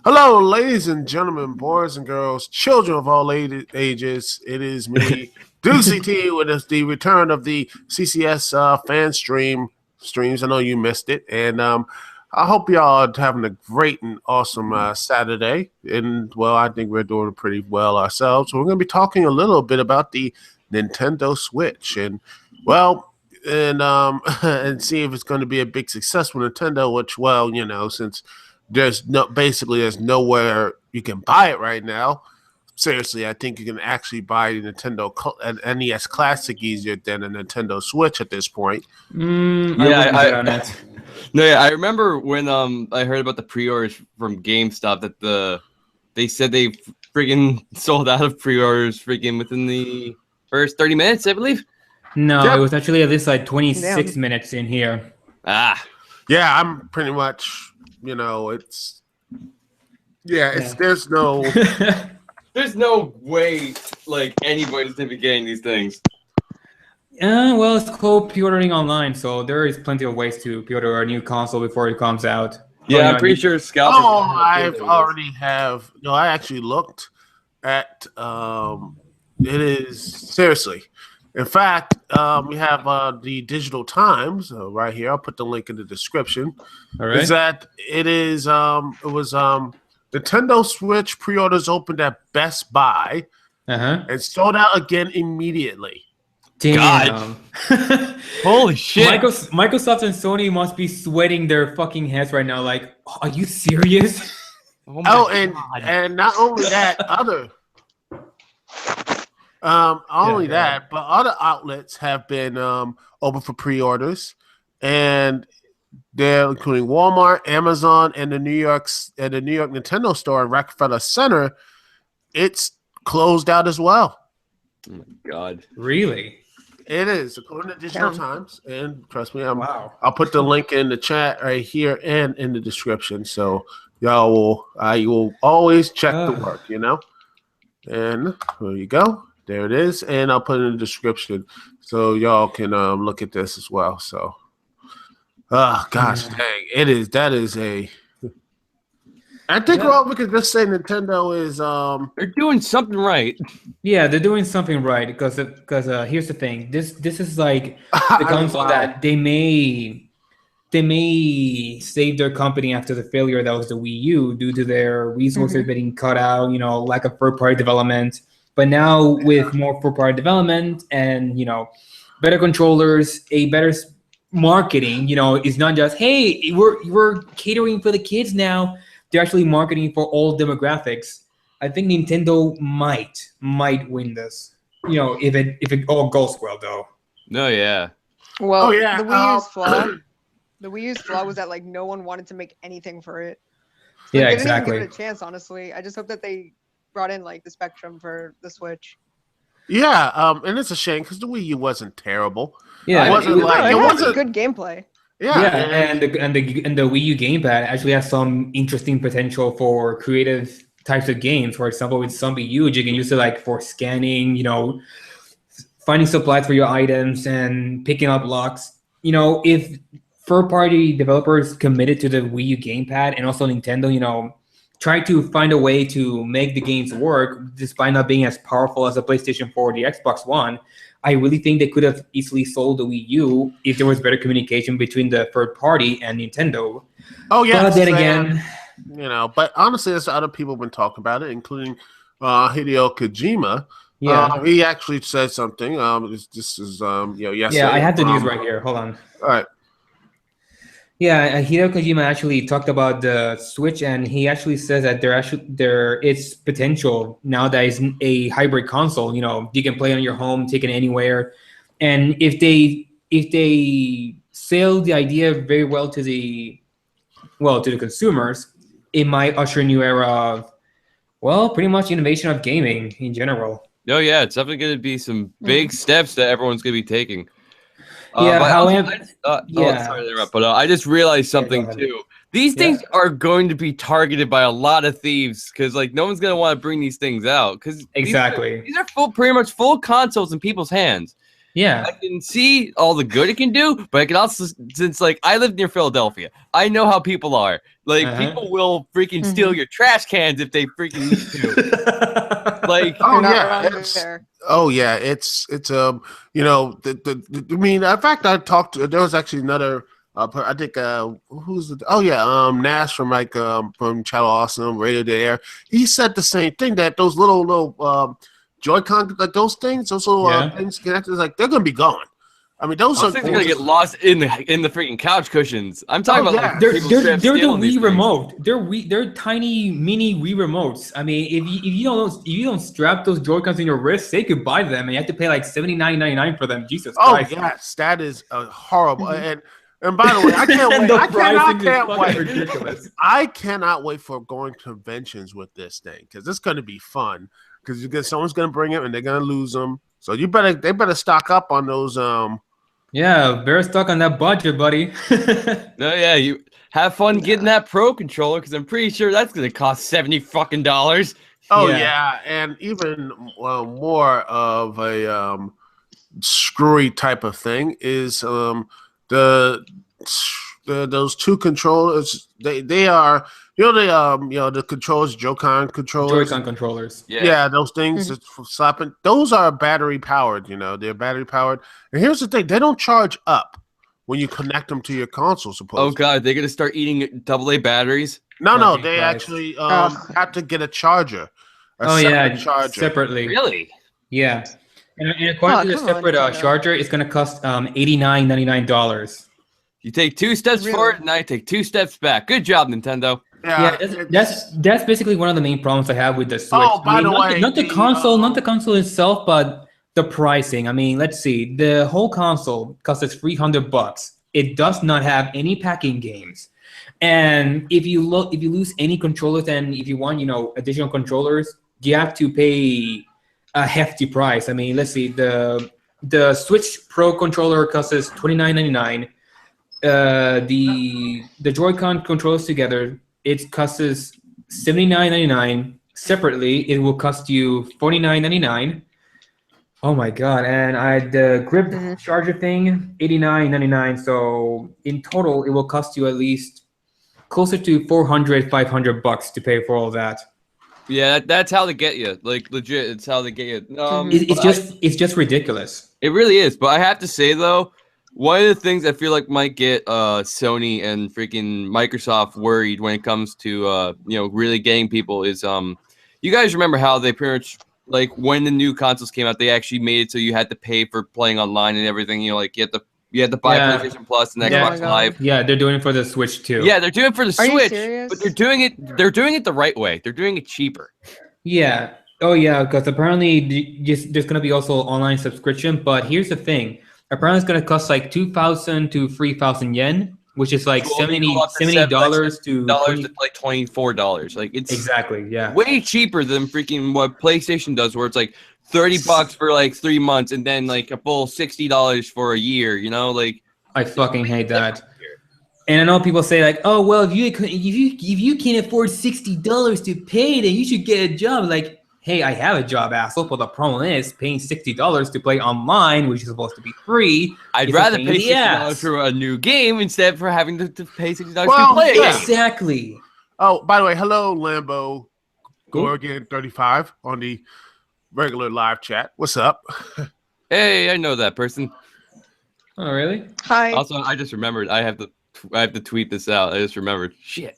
Hello, ladies and gentlemen, boys and girls, children of all ages. It is me, Deucey T, with us, the return of the CCS fan streams. I know you missed it, and I hope y'all are having a great and awesome Saturday. And well, I think we're doing pretty well ourselves. So we're going to be talking a little bit about the Nintendo Switch, and well, and see if it's going to be a big success for Nintendo. Which, well, since there's nowhere you can buy it right now. Seriously, I think you can actually buy a an NES Classic easier than a Nintendo Switch at this point. I remember when I heard about the pre-orders from GameStop that they said they freaking sold out of pre-orders freaking within the first 30 minutes, I believe. No, It was actually at least like 26 minutes in here. Yeah, I'm pretty much. There's no there's no way like anybody's gonna be getting these things. Well, it's called pre-ordering online, so there is plenty of ways to pre-order a new console before it comes out. Yeah, I'm pretty sure Scalper. I actually looked at it is seriously. In fact, we have the Digital Times right here. I'll put the link in the description. All right. Is that it was Nintendo Switch pre-orders opened at Best Buy and sold out again immediately. Damn. Holy shit. Microsoft and Sony must be sweating their fucking heads right now. Like, are you serious? And not only that, but other outlets have been open for pre-orders, and they're including Walmart, Amazon, and the New York Nintendo store in Rockefeller Center. It's closed out as well. Oh my god! Really? It is according to Digital Times, and trust me, I'll put the link in the chat right here and in the description, so you will always check the work, And there you go. There it is, and I'll put it in the description so y'all can look at this as well. So, gosh, dang, that is a. I think we could just say Nintendo is they're doing something right. Yeah, they're doing something right because here's the thing. This is like the console that they may save their company after the failure that was the Wii U due to their resources being cut out, lack of third-party development. But now with more third-party development and, better controllers, a better marketing, it's not just, hey, we're catering for the kids now. They're actually marketing for all demographics. I think Nintendo might win this, if it all goes well, though. No, yeah. Well, the Wii U's flaw. The Wii U's flaw was that like no one wanted to make anything for it. So yeah, they exactly. didn't even give it a chance, honestly. I just hope that they brought in like the Spectrum for the Switch. Yeah, and it's a shame because the Wii U wasn't terrible. Yeah, it wasn't good gameplay. Yeah, and the Wii U gamepad actually has some interesting potential for creative types of games. For example, with Zombie Huge, you can use it like for scanning, finding supplies for your items and picking up locks. If third-party developers committed to the Wii U gamepad and also Nintendo, try to find a way to make the games work despite not being as powerful as the PlayStation 4 or the Xbox One, I really think they could have easily sold the Wii U if there was better communication between the third party and Nintendo. Oh, yeah. But then again... but honestly, there's other people have been talking about it, including Hideo Kojima. Yeah. He actually said something. This is, yesterday. Yeah, I have the news right here. Hold on. All right. Yeah, Hideo Kojima actually talked about the Switch, and he actually says that there is potential now that it's a hybrid console. You can play on your home, take it anywhere, and if they sell the idea very well to the consumers, it might usher a new era of pretty much innovation of gaming in general. Oh yeah, it's definitely going to be some big steps that everyone's going to be taking. Sorry to interrupt, but I just realized something too. These things are going to be targeted by a lot of thieves because, like, no one's going to want to bring these things out because exactly these are pretty much full consoles in people's hands. Yeah. I can see all the good it can do, but I can also, since like I live near Philadelphia, I know how people are. Like people will freaking steal your trash cans if they freaking need to. Like, Oh You're not yeah, wrong it's there. it's you know I mean, in fact, I talked to, there was actually another I think who's the, oh yeah, Nash from like from Channel Awesome Radio There. He said the same thing, that those little Joy-Con, like those things, those little things connected, like they're gonna be gone. I mean, those those are things are gonna get lost in the freaking couch cushions. I'm talking about like They're people the stealing these Wii things. remote. They're tiny mini Wii remotes. I mean, if you don't strap those Joy-Cons in your wrist, say goodbye to them, and you have to pay like $79.99 for them. Jesus Christ! Yes, that is horrible. And by the way, I can't wait. I can't wait. Ridiculous. I cannot wait for going to conventions with this thing, because it's going to be fun. Because someone's going to bring it and they're going to lose them. So they better stock up on those. Yeah, very stuck on that budget, buddy. No, yeah, you have fun getting that Pro controller, because I'm pretty sure that's gonna cost $70 fucking. Oh Yeah. yeah, and even more of a screwy type of thing is the those two controllers. They are, the controllers, Joy-Con controllers. Joy-Con controllers. Yeah, those things that's for slapping. Those are battery powered. They're battery powered. And here's the thing: they don't charge up when you connect them to your console. Supposedly. Oh god, they're gonna start eating AA batteries. No, Fucking they Christ. actually have to get a charger. Charger. Separately. Really? Yeah, and according to the come on, separate Nintendo. charger, it's gonna cost $89.99. You take 2 steps Really? forward, and I take 2 steps back. Good job, Nintendo. Yeah, that's basically one of the main problems I have with the Switch. Oh, by the way, not the console itself, but the pricing. I mean, let's see, the whole console costs us $300. It does not have any packing games, and if you lose any controllers, and if you want, additional controllers, you have to pay a hefty price. I mean, let's see, the Switch Pro controller costs us $29.99. The Joy-Con controllers together, it costs us $79.99. Separately, it will cost you $49.99. Oh my god! And the grip charger thing, $89.99. So in total, it will cost you at least closer to $400-$500 to pay for all that. Yeah, that's how they get you. Like legit, it's how they get you. It's just ridiculous. It really is. But I have to say though, one of the things I feel like might get Sony and freaking Microsoft worried when it comes to really getting people is you guys remember how they pretty much, like, when the new consoles came out, they actually made it so you had to pay for playing online and everything. Like you had to buy PlayStation Plus and Xbox Live. Yeah, they're doing it for the Switch too. Yeah, they're doing it for the Are you Switch, serious? but they're doing it the right way. They're doing it cheaper. Yeah. Oh yeah, because apparently there's gonna be also online subscription. But here's the thing: apparently it's gonna cost like 2,000 to 3,000 yen, which is like $70 to like $24. Like it's exactly, yeah, way cheaper than freaking what PlayStation does, where it's like $30 for like 3 months and then like a full $60 for a year. Like I fucking hate that. And I know people say like, oh well, if you can't afford $60 to pay, then you should get a job. Like, hey, I have a job, asshole. But the problem is paying $60 to play online, which is supposed to be free. I'd rather pay $60 for a new game instead for having to pay $60 to play a game. Exactly. Oh, by the way, hello, Lambo Gorgon 35 on the regular live chat. What's up? Hey, I know that person. Oh, really? Hi. Also, I just remembered. I have to tweet this out. I just remembered. Shit.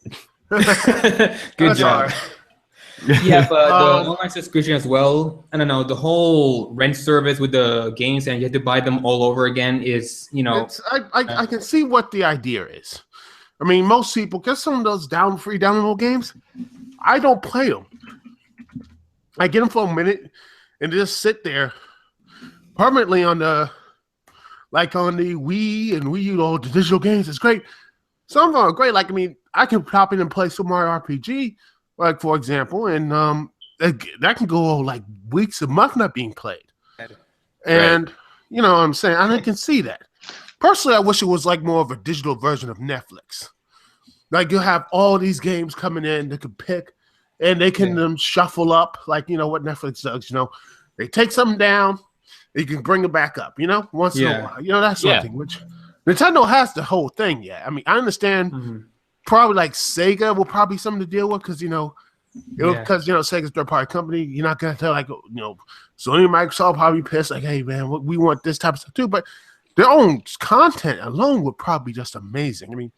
Good job. Yeah, but the online subscription as well. I don't know, the whole rent service with the games and you have to buy them all over again is, I can see what the idea is. I mean, most people get some of those free downloadable games. I don't play them. I get them for a minute and just sit there permanently on the Wii and Wii U, all the digital games. It's great. Some of them are great. Like, I mean, I can pop in and play Super Mario RPG, like, for example, and that can go like weeks, a month not being played. And you know what I'm saying? I can see that. Personally, I wish it was like more of a digital version of Netflix. Like, you have all these games coming in, they can pick, and they can shuffle up, like, what Netflix does. They take something down, You can bring it back up, once in a Yeah. while. That sort of thing. Which Nintendo has the whole thing. Yeah, I mean, I understand. Probably like Sega will probably be something to deal with because Sega's third party company. You're not gonna tell Sony and Microsoft probably pissed like, hey man, we want this type of stuff too. But their own content alone would probably be just amazing. I mean,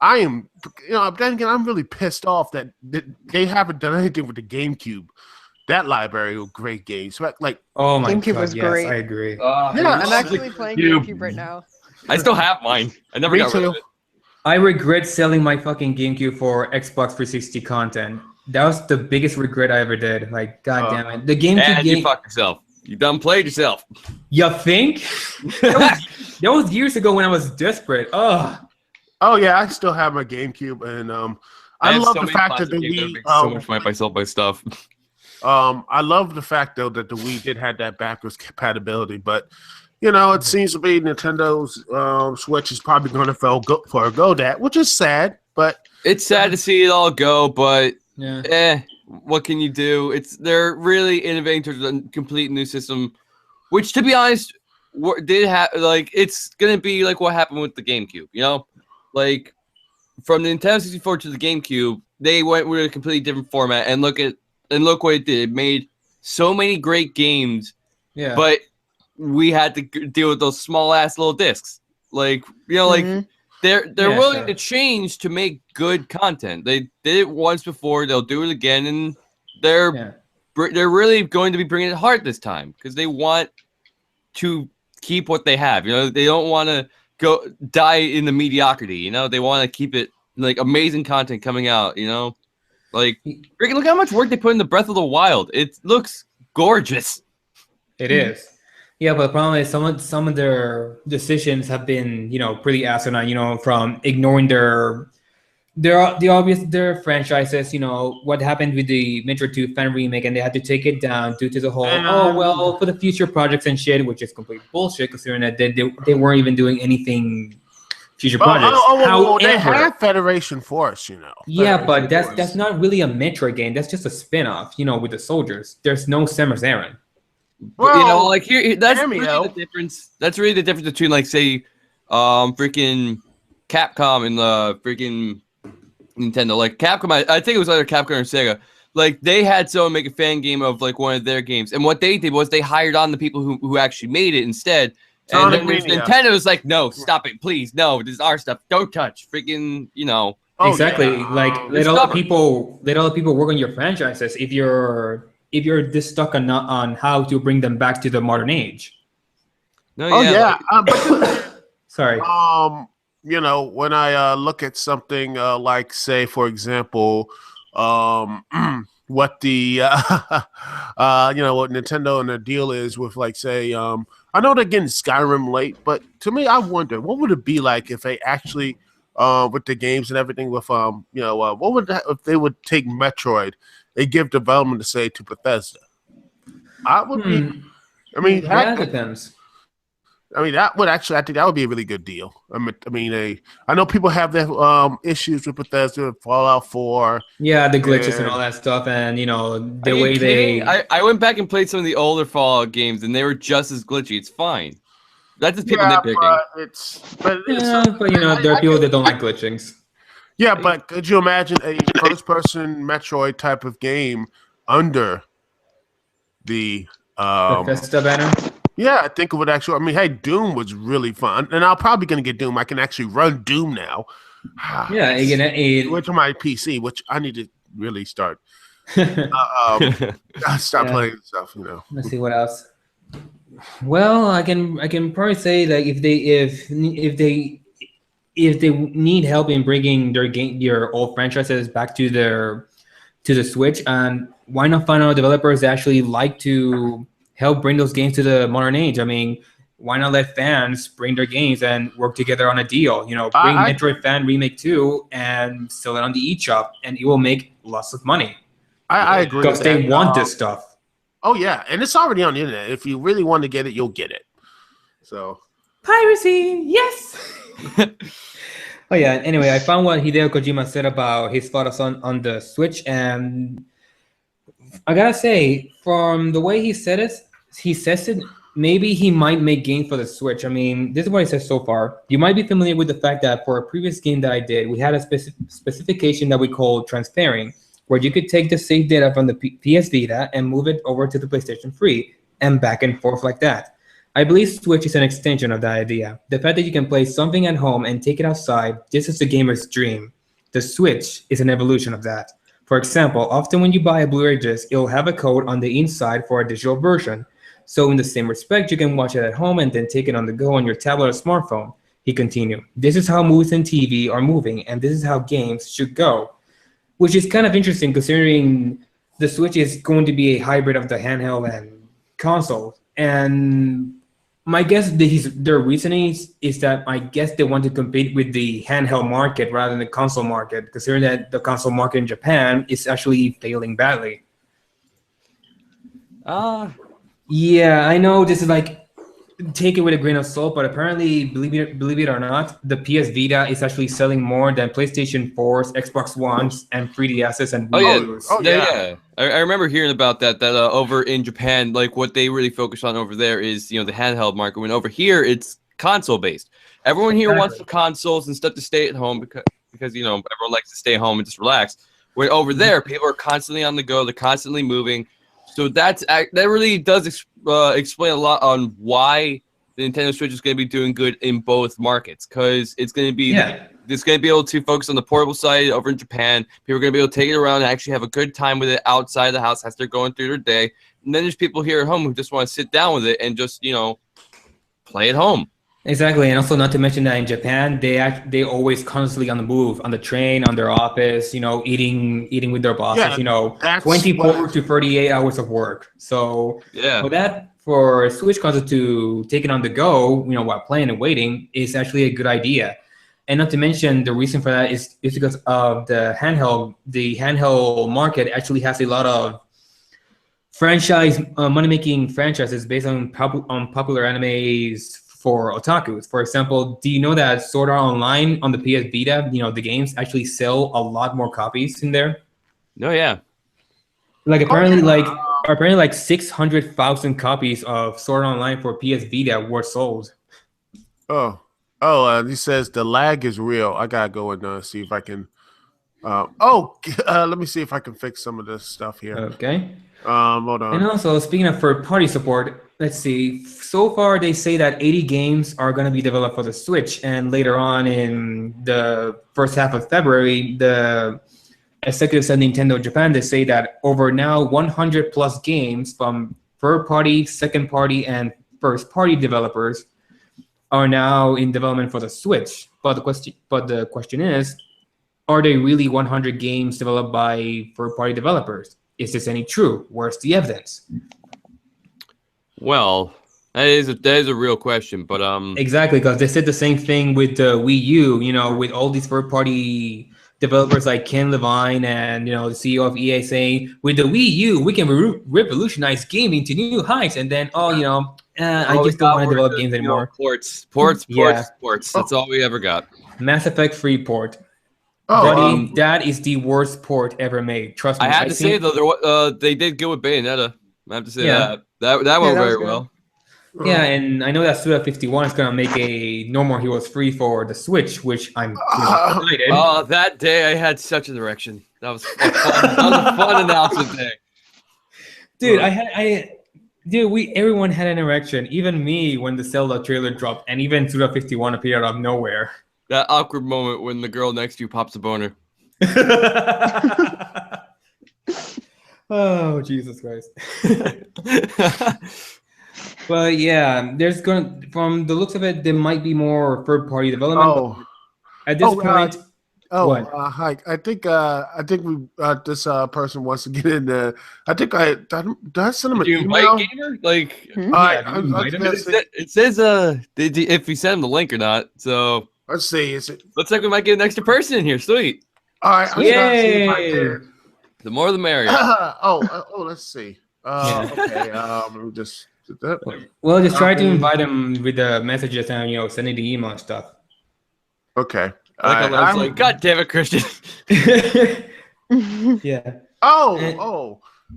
I am, then again, I'm really pissed off that they haven't done anything with the GameCube. That library of great games, like oh my GameCube god, was yes, great. I agree. I'm actually playing GameCube right now. I still have mine. I never Me got rid of too. it. I regret selling my fucking GameCube for Xbox 360 content. That was the biggest regret I ever did. Like, god damn it. The GameCube And you game. fucked yourself. You done played yourself. You think? That was years ago when I was desperate. Oh yeah, I still have my GameCube, and I have love so the many fact that classic the games that Wii. make so much money by selling my stuff. I love the fact though that the Wii did have that backwards compatibility, but it seems to be Nintendo's Switch is probably going to forego that, which is sad. But it's sad to see it all go, but yeah. what can you do? They're really innovating towards a complete new system, which, to be honest, it's gonna be like what happened with the GameCube. Like from the Nintendo 64 to the GameCube, they went with a completely different format, and look what it did. It made so many great games, but we had to deal with those small ass little discs. Like they're willing to change to make good content. They did it once before, they'll do it again, and they're really going to be bringing it hard this time because they want to keep what they have. They don't want to go die in the mediocrity. They want to keep it like amazing content coming out. Like freaking look how much work they put into Breath of the Wild. It looks gorgeous. It is. Yeah, but the problem is some of their decisions have been, pretty asinine, from ignoring their franchises, what happened with the Metroid 2 fan remake, and they had to take it down due to the whole, for the future projects and shit, which is complete bullshit considering that they weren't even doing anything future projects. They had Federation Force, Yeah, but that's not really a Metroid game. That's just a spin-off, with the soldiers. There's no Samus Aran. Well, like here, that's really the difference. That's really the difference between, like, say, freaking Capcom and the freaking Nintendo. Like Capcom, I think it was either Capcom or Sega. Like they had someone make a fan game of like one of their games, and what they did was they hired on the people who actually made it instead. And then Nintendo was like, "No, stop it, please! No, this is our stuff. Don't touch, freaking, Exactly. Like let other people work on your franchises. If you're this stuck on how to bring them back to the modern age. Sorry. When I look at something like, say, for example, what the what Nintendo and their deal is with, like, say, I know they're getting Skyrim late, but to me, I wonder what would it be like if they actually with the games and everything with what would if they would take Metroid and give development to, say, to Bethesda. I would be. I mean, that depends. I mean, that would actually, I think that would be a really good deal. I know people have their issues with Bethesda, Fallout 4. Yeah, the glitches and all that stuff, and the way they. I went back and played some of the older Fallout games, and they were just as glitchy. It's fine. That's just people nitpicking. But there are people that don't like glitchings. Yeah, but could you imagine a first-person Metroid type of game under the Bethesda banner? Yeah, I think it would actually. I mean, hey, Doom was really fun, and I'm probably going to get Doom. I can actually run Doom now. Yeah, went to my PC, which I need to really start. Start playing stuff. Let's see what else. Well, I can probably say, like, if they need help in bringing your old franchises back to the Switch, and why not find out developers that actually like to help bring those games to the modern age? I mean, why not let fans bring their games and work together on a deal? Bring Metroid Fan Remake 2 and sell it on the eShop, and it will make lots of money. I agree. Because they want this stuff. Oh, yeah. And it's already on the internet. If you really want to get it, you'll get it. So. Piracy, yes! Oh, yeah. Anyway, I found what Hideo Kojima said about his thoughts on the Switch, and I gotta say, from the way he says it, maybe he might make games for the Switch. I mean, this is what it says so far. You might be familiar with the fact that for a previous game that I did, we had a specification that we called transferring, where you could take the save data from the PS Vita and move it over to the PlayStation 3 and back and forth like that. I believe Switch is an extension of that idea. The fact that you can play something at home and take it outside, this is the gamer's dream. The Switch is an evolution of that. For example, often when you buy a Blu-ray disc, it'll have a code on the inside for a digital version. So in the same respect, you can watch it at home and then take it on the go on your tablet or smartphone. He continued, this is how movies and TV are moving, and this is how games should go. Which is kind of interesting considering the Switch is going to be a hybrid of the handheld and console. And my guess, their reasoning is that I guess they want to compete with the handheld market rather than the console market, considering that the console market in Japan is actually failing badly. Yeah, I know this is like, take it with a grain of salt, but apparently, believe it or not, the PS Vita is actually selling more than PlayStation 4s, Xbox Ones, and 3DSs and Wii U's. Yeah. I remember hearing about that over in Japan, like what they really focus on over there is, the handheld market. When over here, it's console based. Everyone here wants the consoles and stuff to stay at home because everyone likes to stay home and just relax. Where over there, people are constantly on the go, they're constantly moving. So that really does explain a lot on why the Nintendo Switch is going to be doing good in both markets, because it's going to be it's going to be able to focus on the portable side over in Japan. People are going to be able to take it around and actually have a good time with it outside of the house as they're going through their day. And then there's people here at home who just want to sit down with it and just play at home. Exactly, and also not to mention that in Japan, they always constantly on the move, on the train, on their office, eating with their bosses, 24 to 38 hours of work. So for a Switch console to take it on the go, while playing and waiting is actually a good idea. And not to mention the reason for that is because of the handheld. The handheld market actually has a lot of money-making franchises based on popular animes for otakus. For example, do you know that Sword Art Online on the PS Vita, the games actually sell a lot more copies in there? No, yeah. Like apparently 600,000 copies of Sword Art Online for PS Vita were sold. He says the lag is real. I gotta go and see if I can. Let me see if I can fix some of this stuff here. Okay. Hold on. And also, speaking of third-party support, let's see. So far, they say that 80 games are going to be developed for the Switch, and later on in the first half of February, the executives at Nintendo Japan, they say that over now 100 plus games from third-party, second-party, and first-party developers are now in development for the Switch. But the question is, are they really 100 games developed by third-party developers? Is this any true? Where's the evidence? Well, that is a real question, but exactly, because they said the same thing with the Wii U. With all these third-party developers like Ken Levine and the CEO of EA saying, with the Wii U, we can revolutionize gaming to new heights. And then, I just don't want to develop games anymore. Ports. That's all we ever got. Mass Effect 3 port. Buddy, that is the worst port ever made. Trust me. I have to say though, they did good with Bayonetta. I have to say that went very well. Yeah, and I know that Suda 51 is gonna make a No More Heroes 3 for the Switch, which I'm excited. Oh, that day I had such an erection. That was a fun announcement day. Dude, everyone had an erection, even me when the Zelda trailer dropped, and even Suda 51 appeared out of nowhere. That awkward moment when the girl next to you pops a boner. Oh, Jesus Christ. But yeah, from the looks of it, there might be more third-party development. At this point, hi. I think we this person wants to get in there. I think did I send him an email? Gamer? Like, it says if we send him the link or not. So let's see. Looks like we might get an extra person in here. Sweet. All right. Yay! The more the merrier. Let's see. Okay. Let me just do that. Well, just try to invite him with the messages and sending the email and stuff. Okay. I was like, God damn it, Christian. Yeah.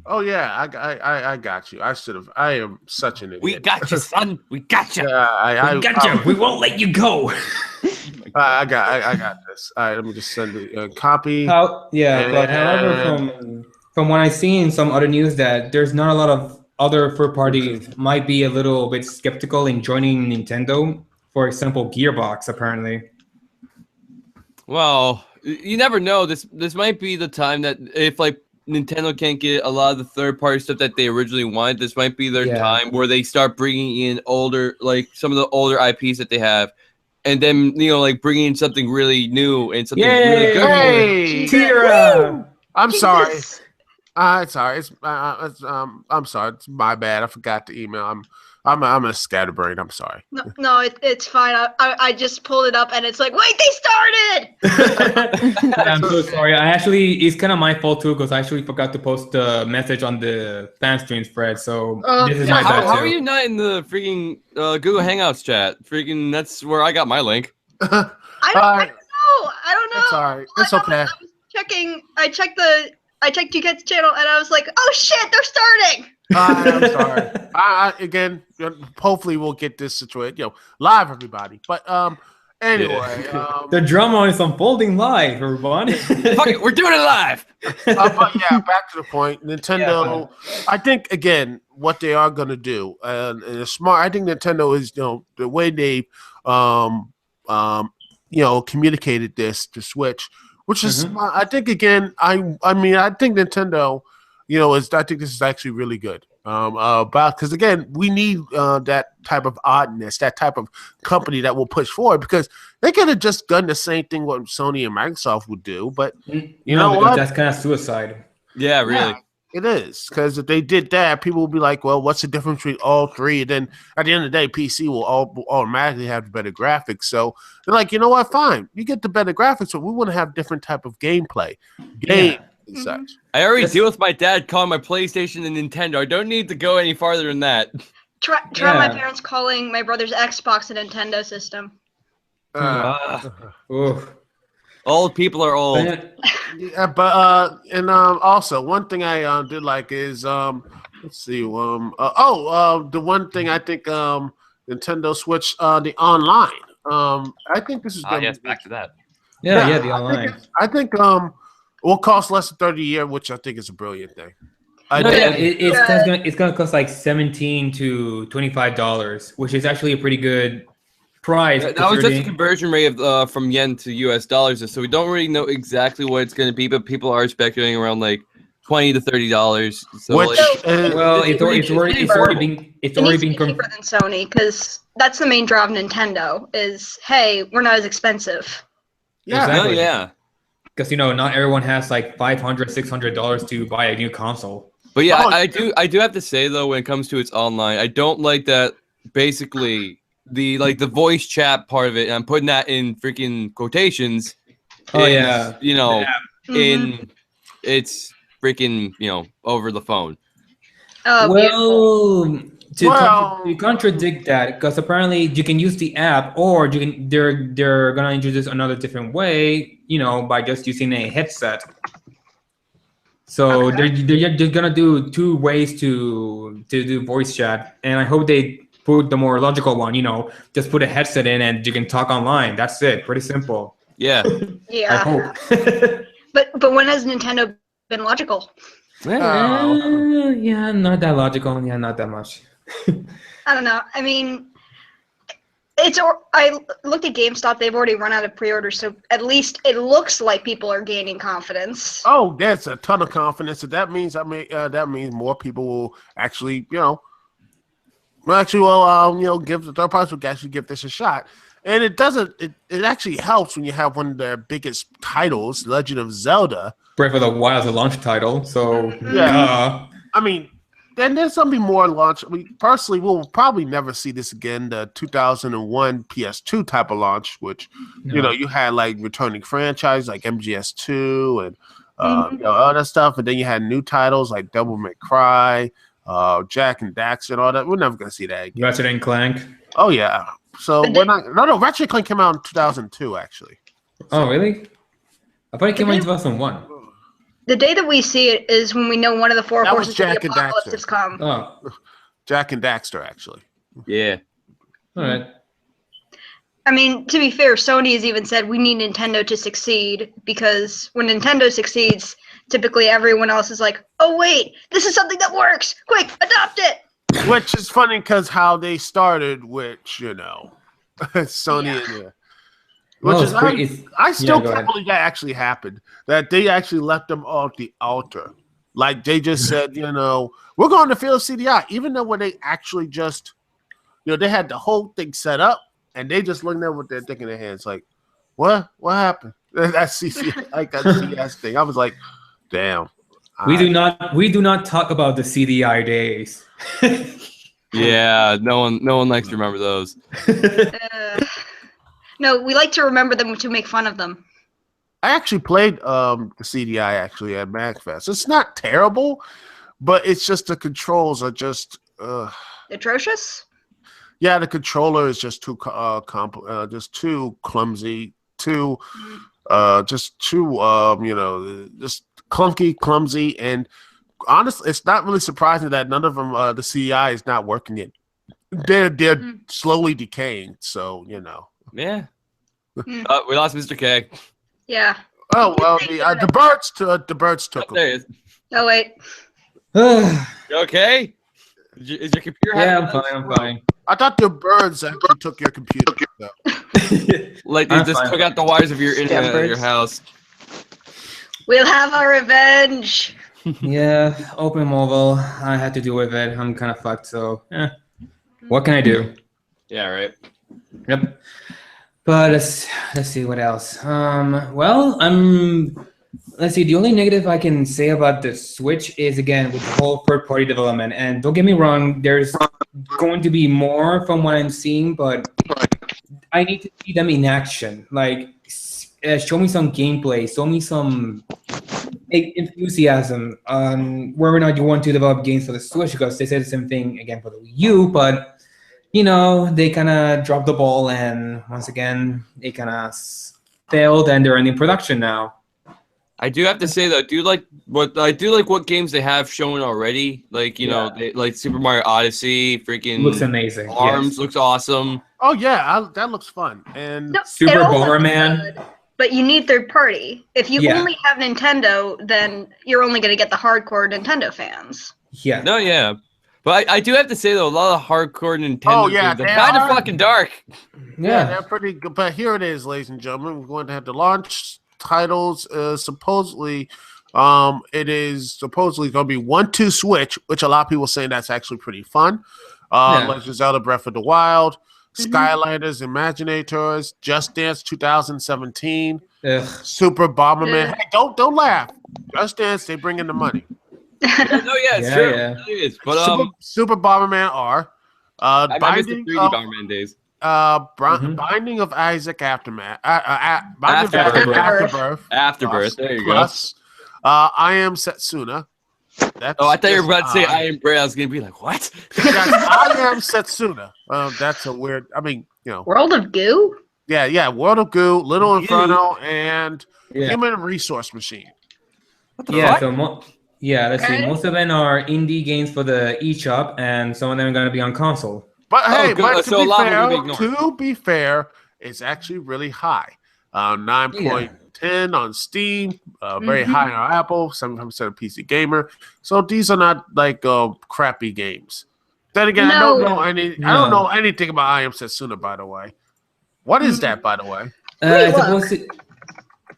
Oh yeah, I got you. I should have. I am such an idiot. We got you, son. We got you. Yeah, We got you. We won't let you go. I got this. All right, let me just send a copy. But however, from what I've seen in some other news, that there's not a lot of other third parties might be a little bit skeptical in joining Nintendo. For example, Gearbox apparently. Well, you never know. This might be the time that if like Nintendo can't get a lot of the third party stuff that they originally wanted, this might be their time where they start bringing in older, like some of the older IPs that they have, and then like bringing in something really new and something really good. Hey, Tira! I'm sorry. It's sorry. I'm sorry. It's my bad. I forgot the email. I'm a scatterbrain. I'm sorry. No, it's fine. I just pulled it up and it's like, wait, they started. I'm so sorry. It's kind of my fault too, because I actually forgot to post the message on the fan stream spread. So this is my bad too. How are you not in the freaking Google Hangouts chat? Freaking, that's where I got my link. I don't know. It's all right. It's okay. I was checking. I checked you guys' channel and I was like, oh shit, they're starting. I'm sorry. Again, hopefully we'll get this situated, live, everybody. But anyway, the drama is unfolding live, everyone. Fuck it, we're doing it live. But yeah, back to the point. Nintendo. I think again, what they are going to do, and it's smart. I think Nintendo is, the way they, communicated this to Switch, which is, I think again, I mean, I think Nintendo. I think this is actually really good. Because again, we need that type of oddness, that type of company that will push forward. Because they could have just done the same thing what Sony and Microsoft would do, but you know what? That's kind of suicide. Yeah, really. Yeah, it is, because if they did that, people will be like, "Well, what's the difference between all three?" And then at the end of the day, PC will automatically have better graphics. So they're like, you know what? Fine, you get the better graphics, but we want to have different type of gameplay. And such. I already deal with my dad calling my PlayStation and Nintendo. I don't need to go any farther than that. Try my parents calling my brother's Xbox a Nintendo system. Old people are old. Yeah, but and also one thing I did like is let's see the one thing I think Nintendo Switch the online. I think this is yes, back to that. Yeah, the online. I think will cost less than $30 a year, which I think is a brilliant thing. It's gonna cost like $17 to $25, which is actually a pretty good price. That was just a conversion rate of from yen to US dollars, so we don't really know exactly what it's gonna be, but people are speculating around like $20 to $30. So it's already been cheaper than Sony, because that's the main draw of Nintendo. Is hey, we're not as expensive. Yeah, exactly. Yeah. Because not everyone has like $500, $600 to buy a new console. But yeah, I do have to say though, when it comes to its online, I don't like that. Basically, the voice chat part of it, and I'm putting that in freaking quotations. In it's freaking over the phone. Oh, to contradict that, because apparently you can use the app, or they're gonna introduce another different way, by just using a headset. So they're gonna do two ways to do voice chat, and I hope they put the more logical one. Just put a headset in and you can talk online. That's it. Pretty simple. Yeah. Yeah. I hope. but when has Nintendo been logical? Yeah, not that logical. Yeah, not that much. I don't know. I mean, I looked at GameStop. They've already run out of pre-orders, so at least it looks like people are gaining confidence. Oh, that's a ton of confidence. So that means that means more people will actually, give the third parties will actually give this a shot. And it actually helps when you have one of their biggest titles, Legend of Zelda. Breath of the Wild is a launch title, so yeah. I mean, then there's going to be more launch. Personally, we'll probably never see this again. The 2001 PS2 type of launch, which you had like returning franchises like MGS2 and other stuff, and then you had new titles like Devil May Cry, Jack and Daxter, and all that. We're never going to see that again. Ratchet and Clank. Oh yeah. So we're not. No. Ratchet and Clank came out in 2002, actually. Oh really? I thought it came out in 2001. The day that we see it is when we know one of the four That was horses of the Jack and apocalypse Daxter. has come. Oh, Jack and Daxter, actually. Yeah. all right. I mean, to be fair, Sony has even said we need Nintendo to succeed because when Nintendo succeeds, typically everyone else is like, "Oh wait, this is something that works! Quick, adopt it!" Which is funny because how they started, which Sony Yeah. and Well, which it's is pretty- I still go can't ahead. believe that actually happened. That they actually left them off the altar. Like they just said, we're going to field CDI, even though when they actually just, they had the whole thing set up and they just looking there with their dick in their hands, like, what happened? That CCS, like that CS thing. I was like, damn. We do not talk about the CDI days. Yeah. No one likes to remember those. No, we like to remember them to make fun of them. I actually played the CDI actually at MagFest. It's not terrible, but it's just the controls are just Atrocious? yeah, the controller is just too just too clumsy, too just clunky, clumsy, and honestly, it's not really surprising that none of them the CI is not working it. They're slowly decaying, so Yeah. We lost Mr. K. Yeah. Oh well, the birds took Oh, there he them. is. Oh wait. Yeah, You okay? Is your computer I'm having fine. I'm fine. I thought the birds actually took your computer. So. Like they I'm just fine. took out the wires of your internet at your birds. house. We'll have our revenge. Yeah, open mobile. I had to deal with it. I'm kind of fucked. So, what can I do? Yeah, right. Yep. But let's see what else. Well, let's see. The only negative I can say about the Switch is again with the whole third-party development. And don't get me wrong, there's going to be more from what I'm seeing, but I need to see them in action. Like, show me some gameplay. Show me some enthusiasm on whether or not you want to develop games for the Switch, because they said the same thing again for the Wii U, but they kind of dropped the ball, and once again, they kind of failed, and they're in production now. I do have to say though, I do like what games they have shown already. Like like Super Mario Odyssey, freaking Looks amazing. Arms Yes. looks awesome. Oh yeah, that looks fun. And No, Super it all looks Bomberman. good, but you need third party. If you Yeah. only have Nintendo, then you're only going to get the hardcore Nintendo fans. Yeah. No, yeah. But I do have to say though, a lot of hardcore Nintendo games are they kind of are. fucking dark. yeah, they're pretty good. But here it is, ladies and gentlemen. We're going to have the launch titles. Supposedly, it is supposedly going to be 1-2 Switch, which a lot of people saying that's actually pretty fun. Yeah. Legend of Zelda Breath of the Wild, Skylanders Imaginators, Just Dance 2017, Ugh. Super Bomberman. Yeah. Hey, don't laugh. Just Dance, they bring in the money. No, yeah, it's Yeah, true. yeah. It is. But Super Bomberman R. I missed the Binding 3D of, Bomberman days. Binding of Isaac Aftermath. Binding of Afterbirth. Afterbirth. Afterbirth. There you go. Plus, I Am Setsuna. That's Oh, I thought you were just about to say odd. I Am Brave. I was gonna be like, what? That's I Am Setsuna. That's a weird. I mean, World of Goo? yeah. World of Goo, Little Goo. Inferno, and Yeah. Human Resource Machine. What the Yeah. fuck? So let's see. Okay. Most of them are indie games for the eShop, and some of them are going to be on console. But Oh, hey, good. but So a lot of them will be to be fair, it's actually really high. 9.10 on Steam, very high on Apple, 75% of PC Gamer. So these are not like crappy games. Then again, I No. don't know anything about I Am Setsuna, by the way. What is that, by the way? Hey, It's look. supposed to.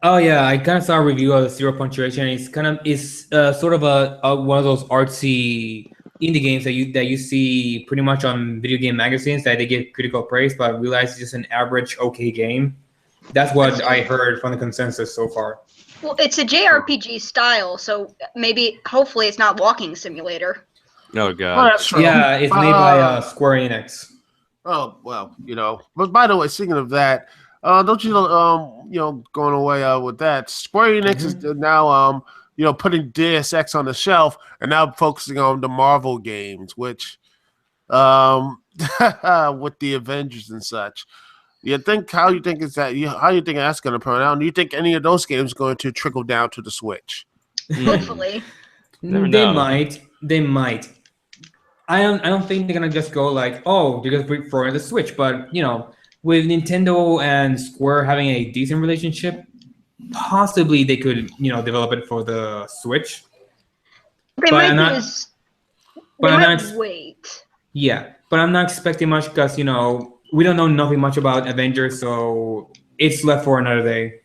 Oh yeah, I kind of saw a review of the Zero Punctuation. It's sort of a one of those artsy indie games that you see pretty much on video game magazines that they give critical praise, but realize it's just an average okay game. That's what I heard from the consensus so far. Well, it's a JRPG style, so hopefully it's not walking simulator. Oh Well, god. that's true. Yeah, it's made by Square Enix. Oh well, But by the way, speaking of that, don't you know, going away with that, Square Enix is now putting Deus Ex on the shelf and now focusing on the Marvel games, which with the Avengers and such. How you think that's going to turn out? And do you think any of those games are going to trickle down to the Switch? Hopefully. Never They know. might. They might. I don't think they're gonna just go like, oh, they're just throwing the Switch. But with Nintendo and Square having a decent relationship, possibly they could develop it for the Switch. They But might I'm be not- as- But they I'm might not. wait. Yeah, but I'm not expecting much because we don't know nothing much about Avengers, so it's left for another day.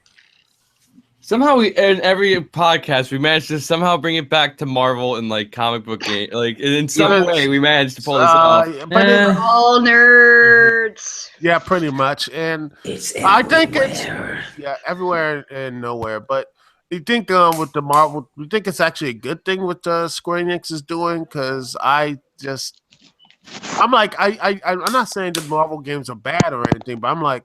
Somehow we in every podcast we managed to somehow bring it back to Marvel and like comic book game, like in some Yeah, way we managed to pull this off. But All nerds. yeah, pretty much. And It's I think it's everywhere and nowhere. But you think with the Marvel, you think it's actually a good thing what Square Enix is doing? Because I'm like I'm not saying the Marvel games are bad or anything, but I'm like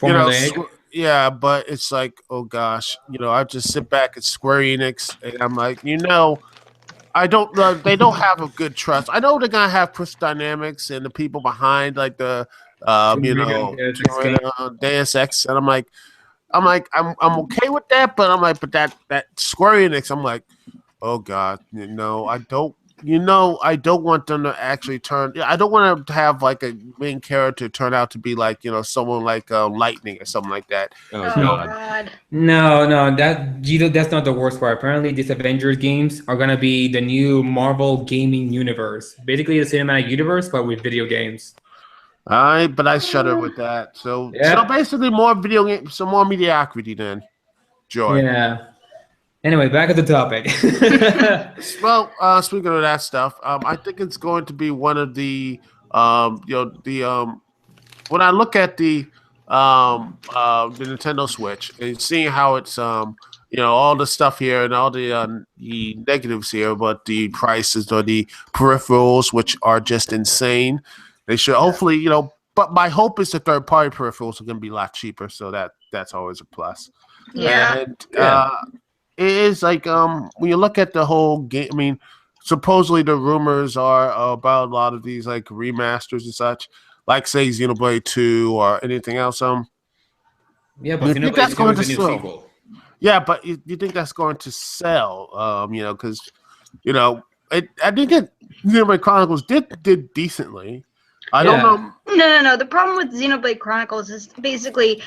formulaic. yeah, but it's like, oh gosh, I just sit back at Square Enix and I'm like, I don't they don't have a good trust. I know they're gonna have push dynamics and the people behind like the Deus Ex, and I'm okay with that, but I'm like, but that Square Enix, I'm like, oh god, I don't want them to actually turn. I don't want to have like a main character turn out to be like someone like Lightning or something like that. Oh Oh god. god. No, that's not the worst part. Apparently, these Avengers games are gonna be the new Marvel gaming universe, basically the cinematic universe, but with video games. But I shudder with that. So basically, more video game, some more mediocrity then. Joy. Yeah. Anyway, back at the topic. Well, speaking of that stuff, I think it's going to be one of the when I look at the Nintendo Switch and seeing how it's all the stuff here and all the negatives here, but the prices or the peripherals, which are just insane. They should hopefully but my hope is the third party peripherals are going to be a lot cheaper, so that's always a plus. Yeah. And it is like when you look at the whole game. I mean, supposedly the rumors are about a lot of these like remasters and such, like say Xenoblade 2 or anything else. Yeah, You but think that's going to a new sell? sequel. Yeah, but you think that's going to sell? Because I think Xenoblade Chronicles did decently. I don't know. No. The problem with Xenoblade Chronicles is basically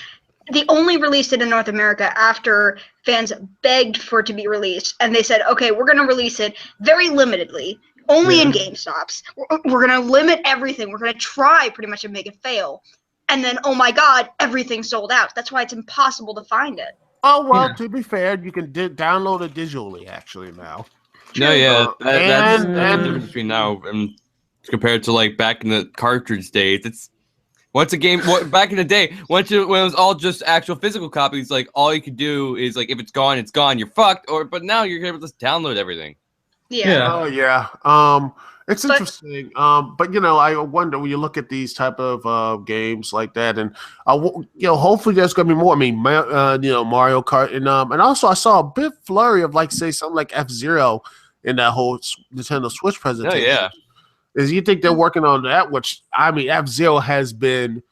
they only released it in North America after fans begged for it to be released, and they said, okay, we're going to release it very limitedly, only in GameStops. We're going to limit everything. We're going to try pretty much to make it fail. And then, oh my god, everything sold out. That's why it's impossible to find it. Oh, well, to be fair, you can download it digitally actually now. No, yeah, that's the and- difference between now and compared to like back in the cartridge days. It's once a game back in the day, when it was all just actual physical copies, like all you could do is like if it's gone, you're fucked. But now you're able to just download everything. Yeah. Oh yeah. It's interesting. But I wonder when you look at these type of games like that, and hopefully there's gonna be more. I mean, Mario Kart, and also I saw a bit flurry of like say something like F-Zero in that whole Nintendo Switch presentation. Oh yeah. Is you think they're working on that? Which I mean, F-Zero has been.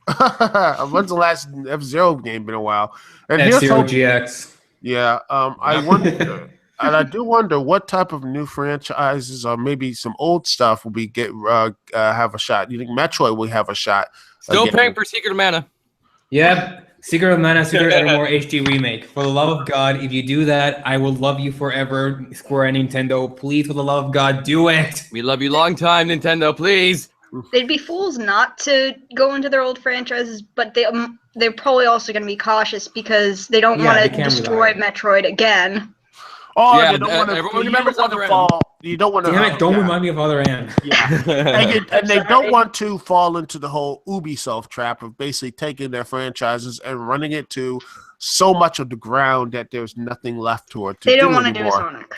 When's the last F-Zero game been a while? And F-Zero GX. Yeah, I wonder, and I do wonder what type of new franchises or maybe some old stuff will be have a shot. You think Metroid will have a shot? Still again? paying for Secret of Mana. Yep. Secret of Mana, Secret Evermore HD remake. For the love of God, if you do that, I will love you forever, Square and Nintendo. Please, for the love of God, do it. We love you long time, Nintendo. Please. They'd be fools not to go into their old franchises, but they're probably also going to be cautious because they don't want to destroy Metroid again. Oh, Yeah, you don't want to. everyone You remembers don't want Other to fall. You don't want to. Damn it, don't remind me of Other M. Yeah, and they don't want to fall into the whole Ubisoft trap of basically taking their franchises and running it to so much of the ground that there's nothing left to it. They don't want to anymore. do Sonic.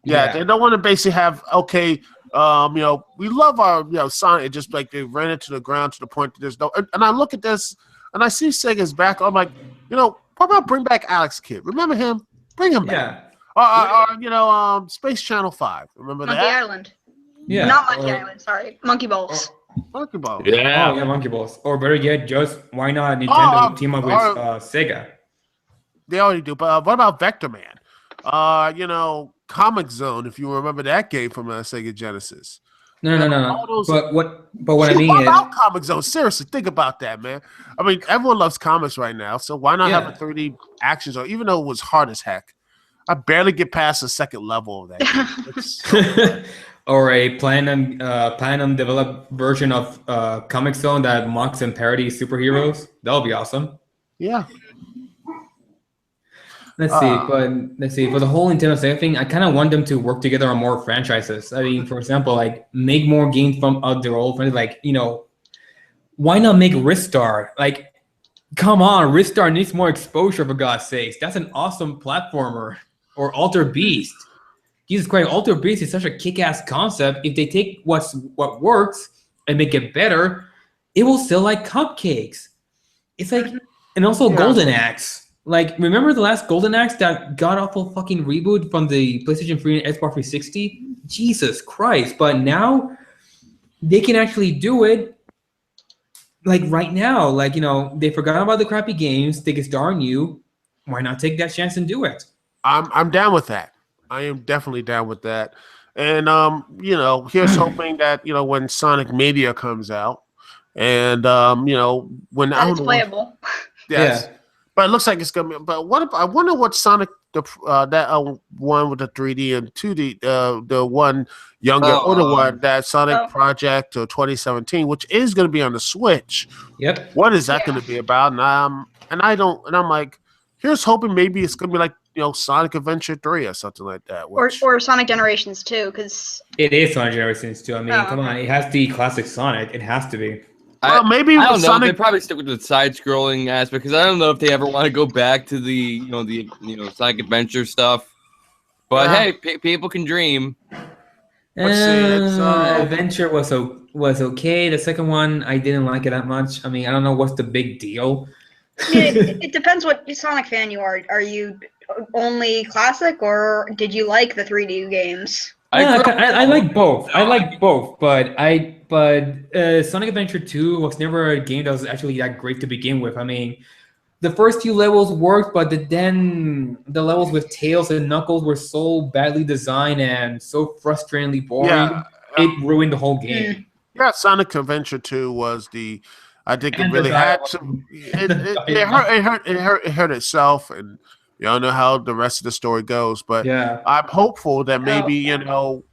Yeah, they don't want to basically have we love our Sonic. Just like they ran it to the ground to the point that there's no. And I look at this and I see Sega's back. I'm like, what about bring back Alex Kidd? Remember him? Bring him back. Space Channel 5. Remember Monkey that? Island. Yeah. Not Monkey Island, sorry. Monkey Balls. Monkey Ball. Yeah. Oh, yeah, Monkey Balls. Or better yet, why not Nintendo team up with Sega? They already do. But what about Vector Man? Comic Zone, if you remember that game from Sega Genesis. No. But what I Shoot, mean what is, about Comic Zone? Seriously, think about that, man. I mean, everyone loves comics right now, so why not have a 3D action zone? Even though it was hard as heck, I barely get past the second level of that game. It's so or a platinum developed version of Comic Zone that mocks and parodies superheroes. That would be awesome. yeah. Let's see. For the whole Nintendo Sega thing, I kind of want them to work together on more franchises. I mean, for example, like make more games from their old friends. Like, why not make Ristar? Like, come on, Ristar needs more exposure, for God's sakes. That's an awesome platformer. Or Alter Beast. Jesus Christ, Alter Beast is such a kick-ass concept. If they take what works and make it better, it will sell like cupcakes. It's like, and also Golden Axe. Like, remember the last Golden Axe, that god-awful fucking reboot from the PlayStation 3 and Xbox 360? Jesus Christ. But now, they can actually do it, like, right now. Like, they forgot about the crappy games. They can star on you. Why not take that chance and do it? I'm down with that. I am definitely down with that. And here's hoping that when Sonic Mania comes out, and when That is playable. Yes. Yeah. But it looks like it's gonna be. But I wonder what Sonic that one with the 3D and 2D, the one older one, that Sonic Project 2017, which is gonna be on the Switch. Yep. What is that gonna be about? And I'm like, here's hoping maybe it's gonna be like Sonic Adventure 3 or something like that. Or Sonic Generations 2, because it is Sonic Generations 2. I mean, come on, it has the classic Sonic. It has to be. Maybe I don't know. Sonic. They probably stick with the side-scrolling aspect because I don't know if they ever want to go back to the Sonic Adventure stuff. But hey, people can dream. Let's see. Adventure was okay. The second one, I didn't like it that much. I mean, I don't know what's the big deal. it depends what Sonic fan you are. Are you only classic, or did you like the 3D games? I like both. I like both, but Sonic Adventure 2 was never a game that was actually that great to begin with. I mean, the first few levels worked, but then the levels with Tails and Knuckles were so badly designed and so frustratingly boring. It ruined the whole game. Yeah, Sonic Adventure 2 was I think it really had some. It hurt itself, and y'all know how the rest of the story goes. But I'm hopeful that maybe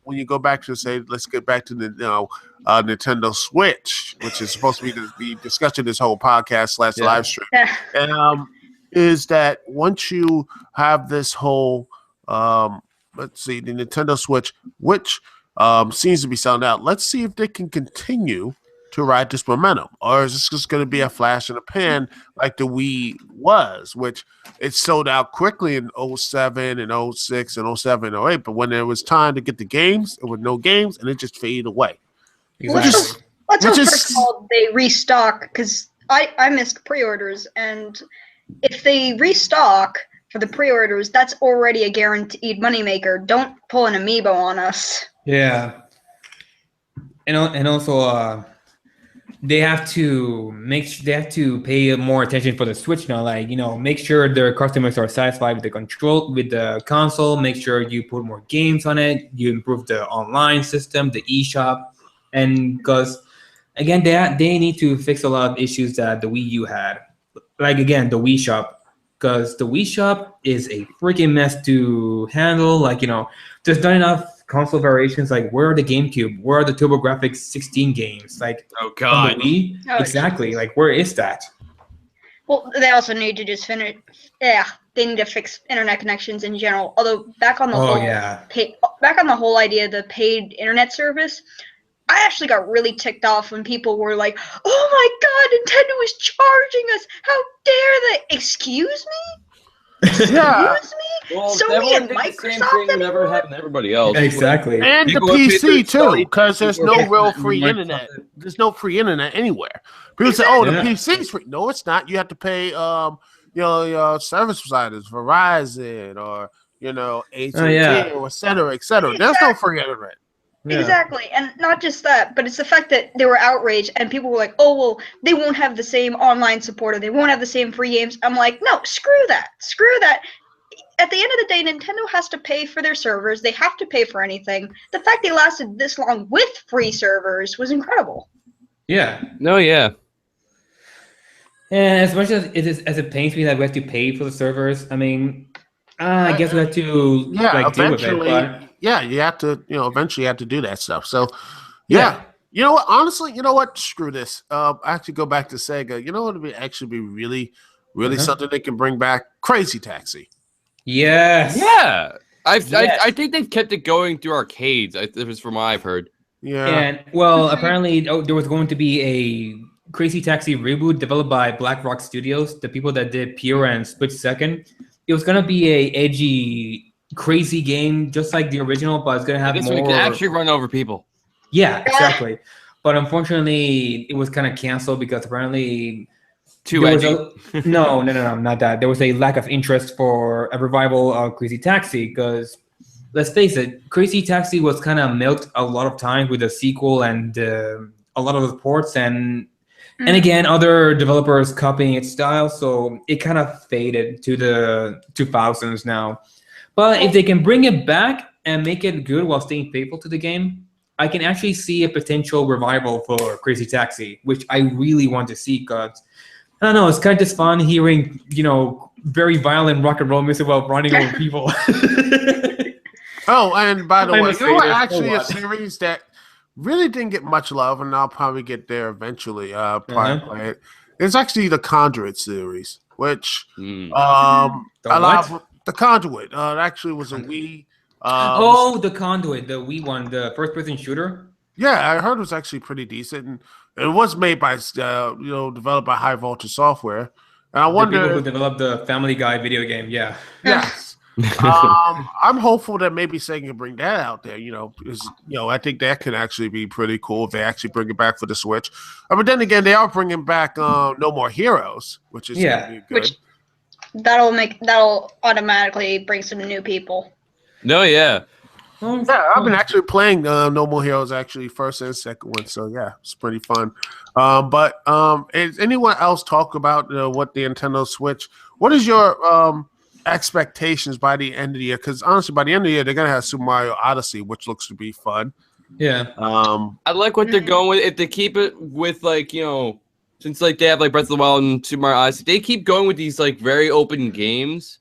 when you go back to let's get back to the Nintendo Switch, which is supposed to be the discussion this whole podcast / live stream, and is that once you have this whole let's see, the Nintendo Switch, which seems to be selling out. Let's see if they can continue to ride this momentum, or is this just going to be a flash in the pan like the Wii was, which it sold out quickly in 07 and 06 and 07 and 08, but when there was time to get the games, there were no games, and it just faded away. Let's hope first of all they restock, because I missed pre-orders, and if they restock for the pre-orders, that's already a guaranteed moneymaker. Don't pull an amiibo on us. Yeah, and also they have to pay more attention for the Switch now. Like, make sure their customers are satisfied with the console. Make sure you put more games on it. You improve the online system, the eShop, and because again, they need to fix a lot of issues that the Wii U had. Like again, the Wii Shop, because the Wii Shop is a freaking mess to handle. Like, there's not enough console variations. Like, where are the GameCube? Where are the TurboGrafx 16 games? Like, oh god, Wii? Exactly. Like, where is that? Well, they also need to just finish. Yeah, they need to fix internet connections in general. Although back on the whole idea of the paid internet service, I actually got really ticked off when people were like, "Oh my God, Nintendo is charging us! How dare they? Excuse me." Excuse me? Well, Sony and the same Microsoft thing never happened to everybody else. Exactly. And the PC too, because there's no real free internet. There's no free internet anywhere. People say, "Oh, the PC's free." No, it's not. You have to pay, your service providers, Verizon or AT&T or et cetera, et cetera. There's no free internet. Yeah. Exactly, and not just that, but it's the fact that they were outraged and people were like, "Oh, well, they won't have the same online support, or they won't have the same free games." I'm like, no, screw that. at the end of the day, Nintendo has to pay for their servers. They have to pay for anything. The fact they lasted this long with free servers was incredible. Yeah. No, yeah. And as much as it pains me that we have to pay for the servers, I mean, I guess we have to deal with it. But you have to, eventually you have to do that stuff. So, yeah. You know what? Honestly, you know what? Screw this. I have to go back to Sega. You know what would be actually be really, really something they can bring back? Crazy Taxi. Yes. Yeah. I think they've kept it going through arcades. It was from what I've heard. Yeah. And well, apparently there was going to be a Crazy Taxi reboot developed by Black Rock Studios, the people that did Pure and Split Second. It was gonna be a edgy, crazy game, just like the original, but it's gonna have This more. one can actually run over people. Yeah, exactly. But unfortunately, it was kind of canceled because apparently Too edgy. No, not that. There was a lack of interest for a revival of Crazy Taxi because, let's face it, Crazy Taxi was kind of milked a lot of times with a sequel and a lot of the ports and again, other developers copying its style, so it kind of faded to the 2000s now. But if they can bring it back and make it good while staying faithful to the game, I can actually see a potential revival for Crazy Taxi, which I really want to see because, I don't know, it's kind of just fun hearing, very violent rock and roll music while running over people. Oh, and by the way, my favorite. actually a series that really didn't get much love, and I'll probably get there eventually. Play it. It's actually the Conduit series, which The Conduit. It actually was a Wii. The Conduit, the Wii one, the first-person shooter. Yeah, I heard it was actually pretty decent, and it was made by developed by High Voltage Software. And I wonder the people who developed the Family Guy video game. Yeah. Yes. I'm hopeful that maybe Sega can bring that out there. I think that can actually be pretty cool if they actually bring it back for the Switch. But then again, they are bringing back No More Heroes, which is gonna be good. Which that'll automatically bring some new people. No, yeah. Yeah, I've been actually playing No More Heroes actually first and second one, so yeah, it's pretty fun. But is anyone else talk about what the Nintendo Switch? What is your expectations by the end of the year? Because honestly, by the end of the year, they're gonna have Super Mario Odyssey, which looks to be fun. Yeah. I like what they're going with. If they keep it with since they have Breath of the Wild and Super Mario Odyssey, they keep going with these very open games.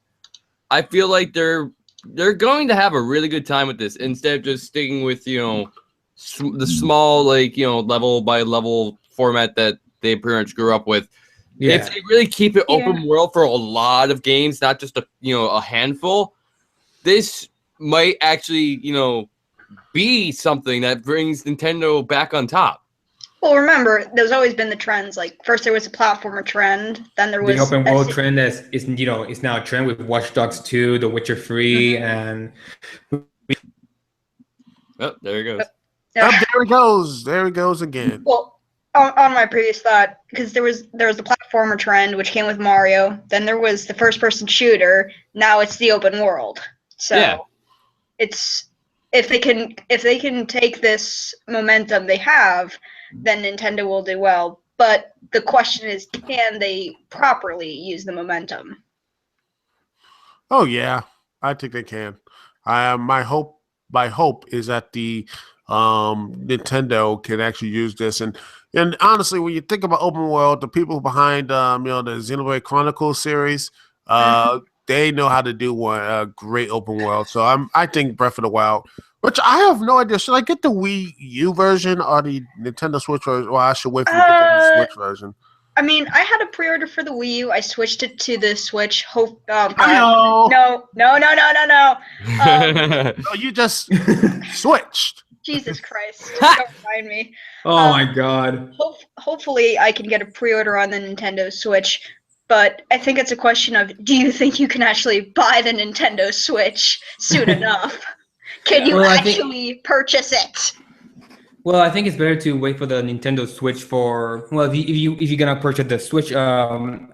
I feel like they're going to have a really good time with this instead of just sticking with the small level by level format that they pretty much grew up with. Yeah. If they really keep it open world for a lot of games, not just a handful, this might actually be something that brings Nintendo back on top. Well, remember, there's always been the trends. First there was a platformer trend, then there was the open world trend is now a trend with Watch Dogs 2, The Witcher 3, and there he goes. There he goes again. Well, on my previous thought, because there was the platformer trend which came with Mario, then there was the first person shooter, now it's the open world. So it's if they can take this momentum they have, then Nintendo will do well. But the question is, can they properly use the momentum? Oh yeah, I think they can. My hope is that the Nintendo can actually use this, and honestly, when you think about open world, the people behind the Xenoblade Chronicles series, they know how to do a great open world. So I think Breath of the Wild, which I have no idea. Should I get the Wii U version or the Nintendo Switch version? Or I should wait for the Switch version. I mean, I had a pre-order for the Wii U. I switched it to the Switch. No. No, you just switched. Jesus Christ! Don't remind me. Oh my God. Hopefully, I can get a pre-order on the Nintendo Switch. But I think it's a question of, do you think you can actually buy the Nintendo Switch soon enough? Can you actually purchase it? Well, I think it's better to wait for the Nintendo Switch if you're gonna purchase the Switch, I'm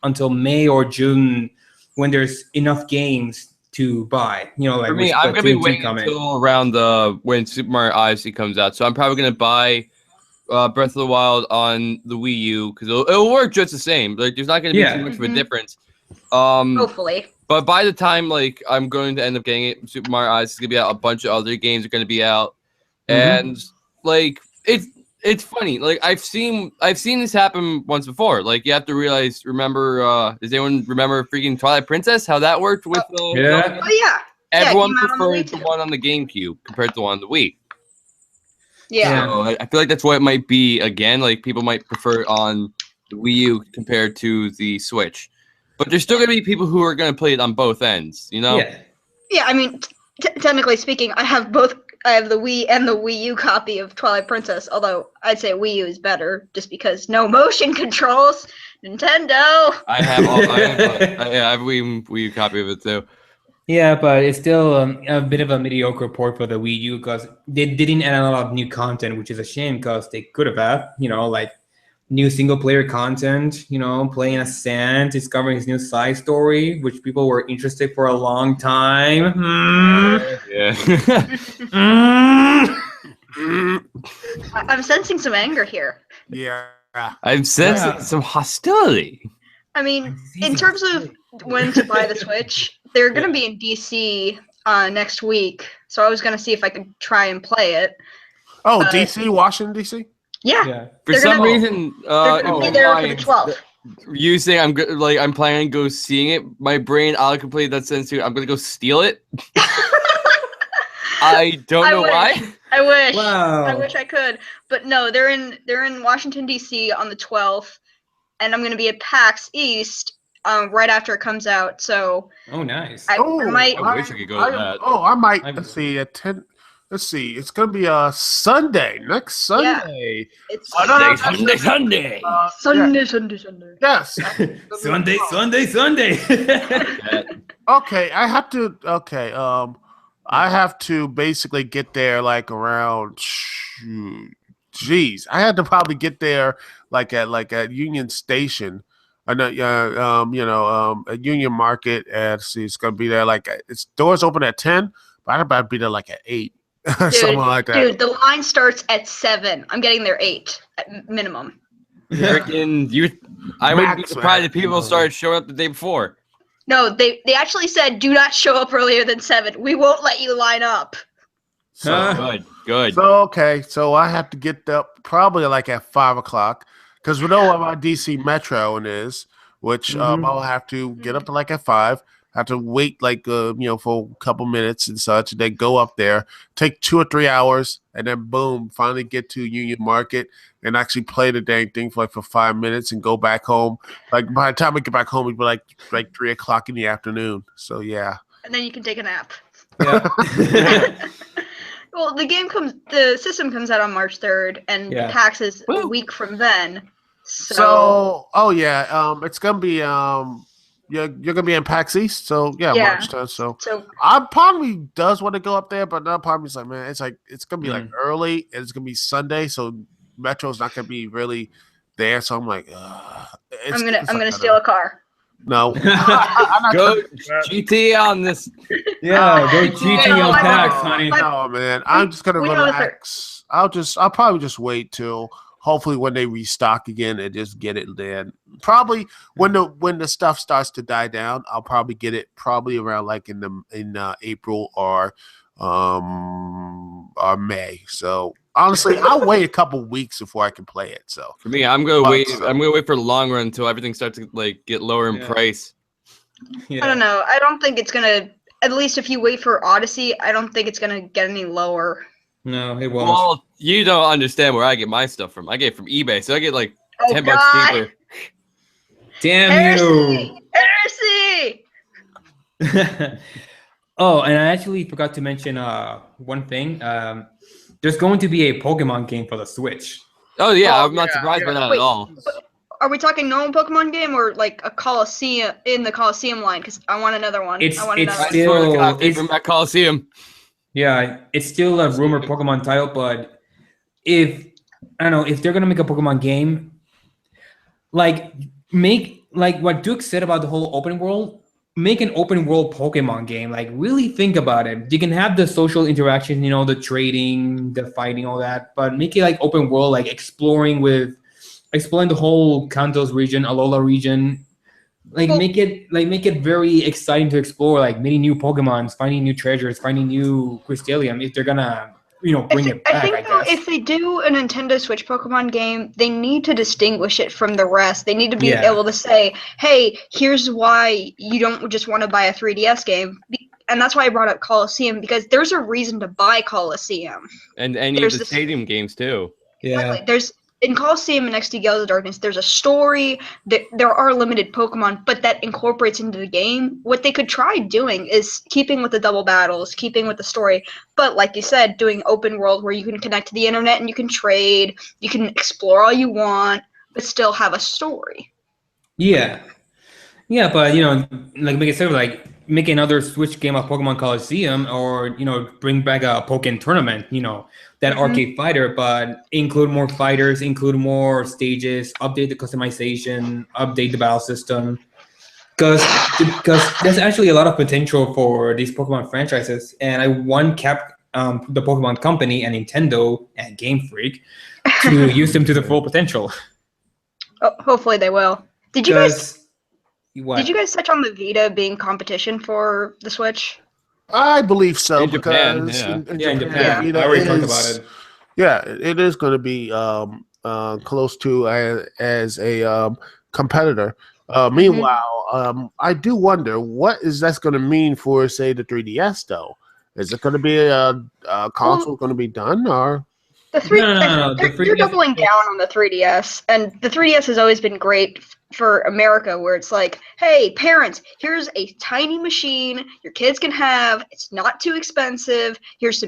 until May or June when there's enough games to buy. For me, I'm gonna be waiting until around when Super Mario Odyssey comes out. So I'm probably gonna buy Breath of the Wild on the Wii U because it'll work just the same. There's not gonna be too much of a difference. Hopefully. But by the time like I'm going to end up getting it, Super Mario Odyssey is gonna be out. A bunch of other games are gonna be out, and like it's funny. Like I've seen this happen once before. Like you have to remember. Does anyone remember freaking Twilight Princess? How that worked with? Yeah. Oh yeah. Everyone it came out on the preferred Wii the too. one on the GameCube compared to the one on the Wii. Yeah. So I feel like that's what it might be again. Like people might prefer it on the Wii U compared to the Switch. But there's still gonna be people who are gonna play it on both ends, you know? Yeah. Yeah, I mean, technically speaking, I have both. I have the Wii and the Wii U copy of Twilight Princess. Although I'd say Wii U is better, just because no motion controls. Nintendo. I have a Wii U copy of it too. Yeah, but it's still a bit of a mediocre port for the Wii U because they didn't add a lot of new content, which is a shame because they could have had, like new single player content, playing as Sans, discovering his new side story, which people were interested for a long time. Yeah. I'm sensing some anger here. Yeah. I'm sensing Yeah. some hostility. I mean, in terms of when to buy the Switch, they're going to be in DC next week. So I was going to see if I could try and play it. Oh, DC, Washington, DC. Yeah, Yeah. For They're some gonna- reason, they're going to be there for the 12th. You saying I'm planning to go seeing it. My brain automatically that sense to I'm gonna go steal it. I don't know why. I wish. Wow. I wish I could. But no, they're in Washington D.C. on the 12th, and I'm going to be at PAX East right after it comes out. So Oh, nice. I might. I wish I could go to that. Oh, I might. I'm- Let's see. At 10. Let's see. It's gonna be Sunday. Next Sunday. It's Oh, no, no, Sunday. Sunday. Yes. Sunday. Okay. I have to. Okay. I have to basically get there like around. Geez, I had to probably get there like at Union Station. I know, at Union Market. And see, it's gonna be there like it's doors open at 10, but I'd about to be there like at 8, something like that. Dude, the line starts at 7. I'm getting there 8 at minimum. Freaking I wouldn't be Max, surprised man. if people started showing up the day before. No, they actually said do not show up earlier than 7. We won't let you line up. So, Good. so okay, so I have to get up probably like at 5:00 because we know what my DC Metro is, which I'll have to get up like at 5. Have to wait like for a couple minutes and such, and then go up there, take 2 or 3 hours, and then boom, finally get to Union Market and actually play the dang thing for 5 minutes and go back home. Like by the time I get back home, it'd be like 3:00 in the afternoon. So yeah. And then you can take a nap. Yeah. Well, the system comes out on March 3rd, and Yeah. PAX is a Woo. week from then. So it's gonna be you're gonna be in PAX East, so yeah. March 10th. So So I probably does want to go up there, but another part of me is like, man, it's gonna be like Mm. early and it's gonna be Sunday, so Metro's not gonna be really there. So I'm like, I'm gonna steal a car. No, I'm not Go gonna do that. GT on this. Yeah, go GT on my PAX, bad. honey. No, man, I'm just gonna we know that- relax. I'll probably just wait till hopefully when they restock again and just get it there. Probably when the stuff starts to die down, I'll probably get it probably around like in April or May. So honestly, I'll wait a couple weeks before I can play it. So For me, I'm gonna wait. So- I'm gonna wait for the long run until everything starts to like get lower in Yeah. price. Yeah. I don't know. I don't think it's gonna. At least if you wait for Odyssey, I don't think it's gonna get any lower. No, it won't. Well, you don't understand where I get my stuff from. I get it from eBay, so I get like Oh, $10 God. cheaper. Damn you. Heresy! Oh, and I actually forgot to mention one thing. There's going to be a Pokemon game for the Switch. Oh yeah, Oh, I'm not yeah, surprised by yeah. that Wait. at all. Are we talking normal Pokemon game or like a Coliseum in the Coliseum line? Because I want another one. It's- I want it's another still- one. it's- from that Coliseum. Yeah, it's still a rumored Pokemon title, but if they're gonna make a Pokemon game, like make like what Duke said about the whole open world, make an open world Pokemon game. Like really think about it. You can have the social interaction, the trading, the fighting, all that, but make it like open world, like exploring the whole Kantos region, Alola region, make it very exciting to explore, like meeting new Pokemons, finding new treasures, finding new Crystalium. If they're gonna, bring it back, I think I though, guess. if they do a Nintendo Switch Pokemon game, they need to distinguish it from the rest. They need to be Yeah. able to say, "Hey, here's why you don't just want to buy a 3DS game." And that's why I brought up Coliseum, because there's a reason to buy Coliseum. And use There's the this- stadium games too. Exactly. There's in Coliseum and XD Gales of Darkness, there's a story. There are limited Pokemon, but that incorporates into the game. What they could try doing is keeping with the double battles, keeping with the story, but like you said, doing open world where you can connect to the internet and you can trade, you can explore all you want, but still have a story. Yeah. Yeah, but like make another Switch game of Pokemon Coliseum, or bring back a Pokken tournament, that Mhm. arcade fighter, but include more fighters, include more stages, update the customization, update the battle system, because there's actually a lot of potential for these Pokemon franchises, and I want the Pokemon Company and Nintendo and Game Freak to use them to the full potential. Hopefully they will. Did you guys What? touch on the Vita being competition for the Switch? I believe so In Japan, because yeah. in Yeah, in Japan, Japan. Vita I already talked is- about it. Yeah, it is going to be close to as a competitor. Meanwhile, I do wonder what is that's going to mean for, say, the 3DS though. Is it going to be a console going to be done, or The three, No. The they're 3DS doubling down on the 3DS, and the 3DS has always been great for America, where it's like, hey, parents, here's a tiny machine your kids can have. It's not too expensive. Here's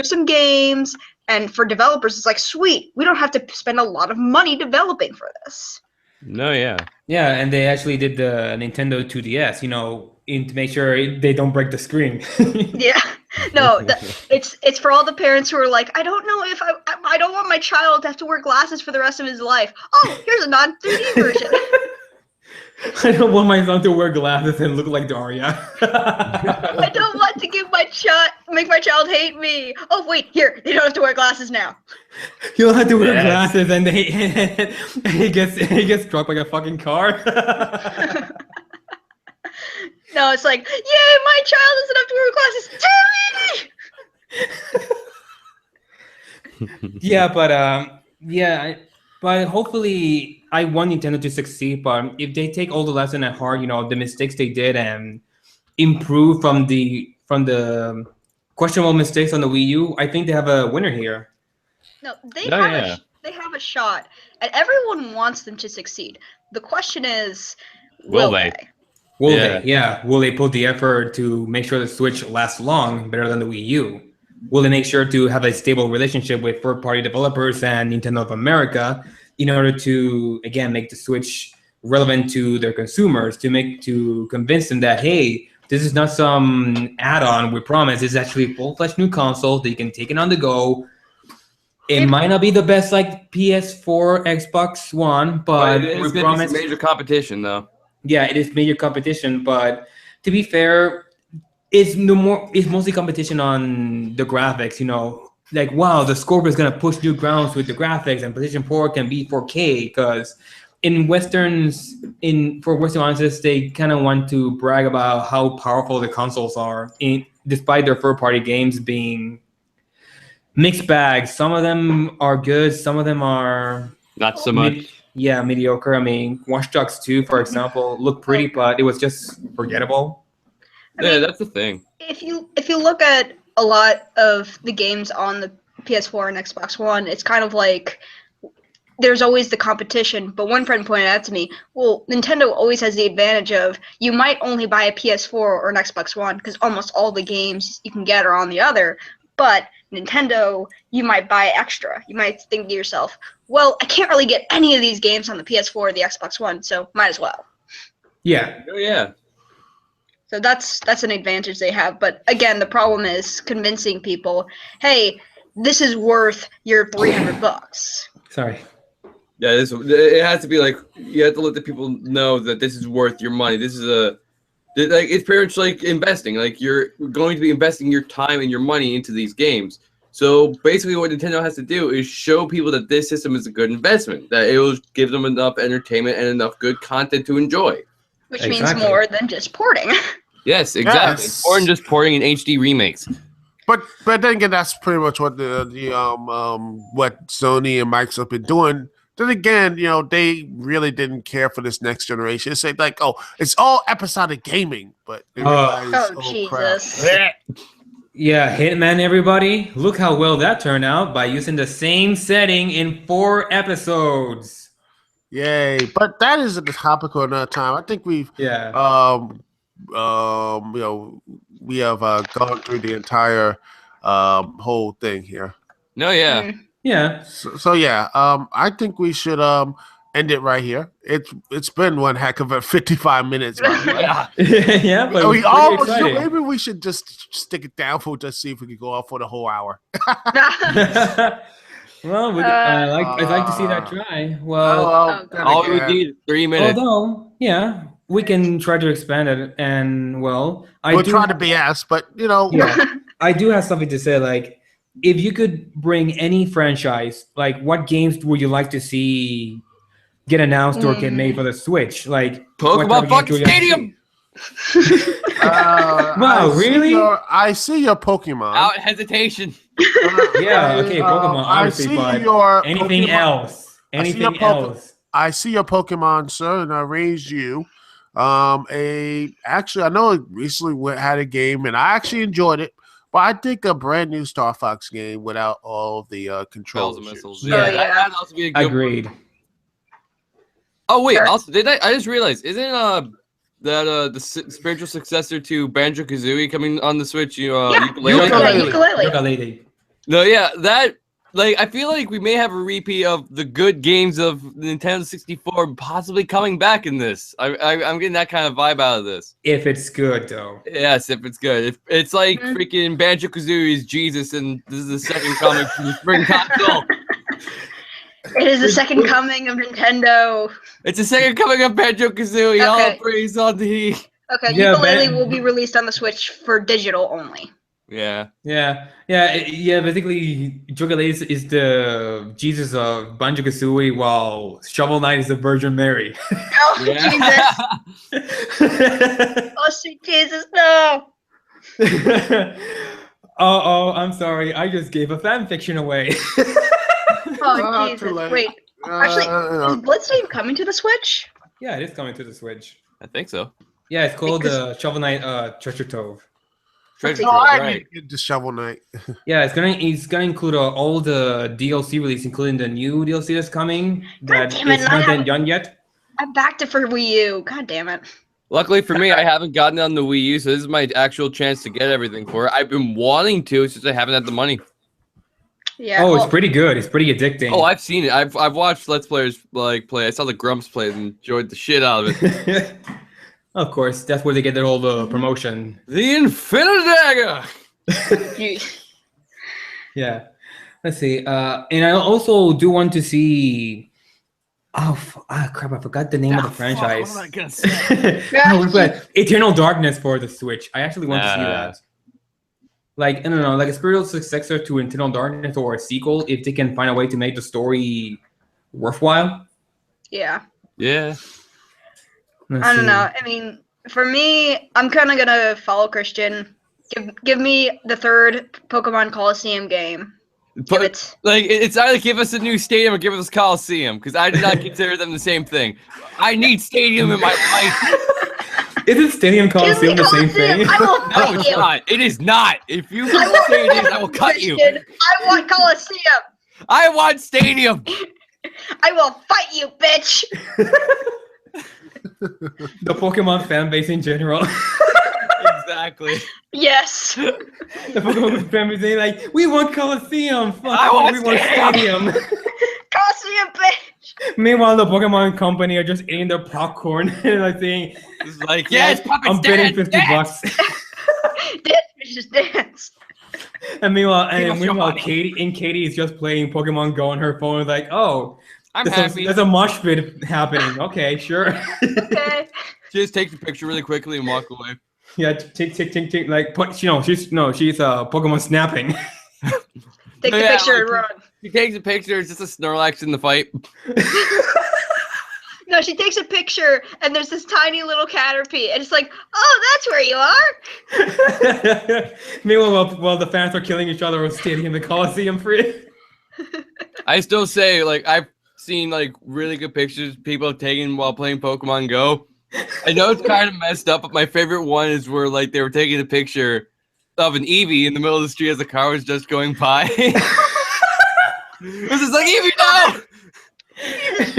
some games, and for developers, it's like, sweet, we don't have to spend a lot of money developing for this. No, yeah. Yeah, and they actually did the Nintendo 2DS, to make sure they don't break the screen. Yeah, no, it's for all the parents who are like, I don't know if I don't want my child to have to wear glasses for the rest of his life. Oh, here's a non 3D version. I don't want my son to wear glasses and look like Daria. I don't want to make my child hate me. Oh wait, here, they don't have to wear glasses now. He'll have to wear Yes. glasses, and he gets struck by a fucking car. No, it's like, yay, my child doesn't have to wear glasses. Damn it! Yeah, but hopefully I want Nintendo to succeed. But if they take all the lesson at heart, the mistakes they did, and improve from the questionable mistakes on the Wii U, I think they have a winner here. No, they Oh, have yeah. they have a shot, and everyone wants them to succeed. The question is, Will will they? they? Will Yeah. they? Yeah. Will they put the effort to make sure the Switch lasts long, better than the Wii U? Will they make sure to have a stable relationship with third-party developers and Nintendo of America in order to, again, make the Switch relevant to their consumers, to convince them that, hey, this is not some add-on, we promise. This is actually a full-fledged new console that you can take it on the go. It might not be the best like PS4, Xbox One, but it is we going to be promise. some major competition, though. Yeah, it is major competition, but to be fair, it's mostly competition on the graphics. Like, wow, the Scorpio is gonna push new grounds with the graphics, and PlayStation 4 can be 4K, because for Western audiences, they kind of want to brag about how powerful the consoles are, despite their third-party games being mixed bags. Some of them are good, some of them are Not so much. mediocre. I mean, Watch Dogs 2, for example, looked pretty, but it was just forgettable. Yeah, that's the thing. If you look at a lot of the games on the PS4 and Xbox One, it's kind of like there's always the competition. But one friend pointed out to me, well, Nintendo always has the advantage of you might only buy a PS4 or an Xbox One because almost all the games you can get are on the other. But Nintendo, you might buy extra. You might think to yourself, well, I can't really get any of these games on the PS4 or the Xbox One, so might as well. Yeah. Oh, yeah. So that's an advantage they have. But again, the problem is convincing people, hey, this is worth your $300. Sorry. Yeah, it has to be like, you have to let the people know that this is worth your money. This is it's pretty much like investing. Like, you're going to be investing your time and your money into these games. So basically what Nintendo has to do is show people that this system is a good investment, that it will give them enough entertainment and enough good content to enjoy. Which means more than just porting. Yes, exactly. Yes. Or just porting in HD remakes. But then again, that's pretty much what what Sony and Microsoft been doing. Then again, they really didn't care for this next generation. It's like, oh, it's all episodic gaming, but they realized, Jesus. crap. Yeah, Hitman, everybody. Look how well that turned out by using the same setting in 4 episodes. Yay! But that is a topic for another time. I think we've we have gone through the entire whole thing here. No, yeah. Yeah. So yeah, I think we should end it right here. It's been one heck of a 55 minutes. Yeah. Yeah, but we it's pretty almost exciting. maybe we should just stick it down for just see if we can go off for the whole hour. Well, I'd like to see that try. Well, All we need is 3 minutes. although, yeah, we can try to expand it, and well, we'll try to BS, but yeah, I do have something to say. Like, if you could bring any franchise, like, what games would you like to see get announced or get made for the Switch? Like, Pokemon fucking Stadium. Wow, really? I see your Pokemon. Out hesitation. Yeah, okay, Pokemon, obviously, but anything Pokemon. else? Anything else? I see your Pokemon, sir, and I raised you. Actually, I know it recently had a game, and I actually enjoyed it. But I think a brand new Star Fox game without all the controls Bells and whistles. Yeah. That'd also be a good Agreed. one. Oh wait, also I just realized, isn't the spiritual successor to Banjo-Kazooie coming on the Switch? Ukulele. No, yeah, that, like, I feel like we may have a repeat of the good games of the Nintendo 64 possibly coming back in this. I'm getting that kind of vibe out of this. If it's good, though. Yes, if it's good. If it's like freaking Banjo-Kazooie's Jesus, and this is the second comic from the spring console. It is the second coming of Nintendo. It's the second coming of Banjo-Kazooie. Okay. All praise on the... Okay, Yeah, Ukulele will be released on the Switch for digital only. Yeah. Basically, Ukulele is the Jesus of Banjo-Kazooie, while Shovel Knight is the Virgin Mary. Oh, Jesus. Oh, sweet Jesus, no. Oh, I'm sorry. I just gave a fan fiction away. Oh, Jesus. Wait. Actually, is Bloodstain coming to the Switch? Yeah, it is coming to the Switch. I think so. Yeah, it's called Shovel Knight Treasure Trove. Treasure Oh, Trove, I right. need to get the Shovel Knight. Yeah, it's gonna include all the DLC release, including the new DLC that's coming. That damn it, is not done yet. I backed it for Wii U. God damn it. Luckily for me, I haven't gotten it on the Wii U, so this is my actual chance to get everything for it. I've been wanting to, since I haven't had the money. Yeah. Oh, it's pretty good. It's pretty addicting. Oh, I've seen it. I've watched Let's Players play. I saw the Grumps play and enjoyed the shit out of it. Of course, that's where they get their whole promotion. The Infinite Dagger! Yeah. Let's see. And I also do want to see. Crap! I forgot the name of the franchise. What am I gonna say? But Eternal Darkness for the Switch. I actually want to see that. Like, I don't know, like a spiritual successor to Eternal Darkness or a sequel, if they can find a way to make the story worthwhile. Yeah. Yeah. I don't know. I mean, for me, I'm kind of gonna follow Christian. Give me the third Pokemon Coliseum game. But it's either give us a new stadium or give us Coliseum, because I do not consider them the same thing. I need stadium in my life. Isn't Stadium Coliseum the same thing? I will No, fight it's you. not. It is not. If you say it is, I will cut you. Christian, I want Coliseum. I want stadium. I will fight you, bitch. The Pokemon fan base in general. Exactly. Yes. The Pokemon fan base, like, we want Coliseum. Fuck, I want we want stadium. Coliseum, bitch. Meanwhile, the Pokemon company are just eating their popcorn and like saying, It's like, yes, puppets I'm bidding dance, 50 dance. bucks. Dance, bitches, dance. And meanwhile, Give us your money. Katie is just playing Pokemon Go on her phone, like, oh, I'm there's happy. there's a mosh pit happening. Okay, sure. Okay. Just take the picture really quickly and walk away. Yeah, tick, like, she's Pokemon snapping. Take the Yeah, picture and like- run. He takes a picture. It's just a Snorlax in the fight. No, she takes a picture, and there's this tiny little Caterpie, and it's like, oh, that's where you are. Meanwhile, while the fans are killing each other on Stadium, the Coliseum for it. I still say, like, I've seen like really good pictures people have taken while playing Pokemon Go. I know it's kind of messed up, but my favorite one is where like they were taking a picture of an Eevee in the middle of the street as the car was just going by. It was just like, Eevee, no!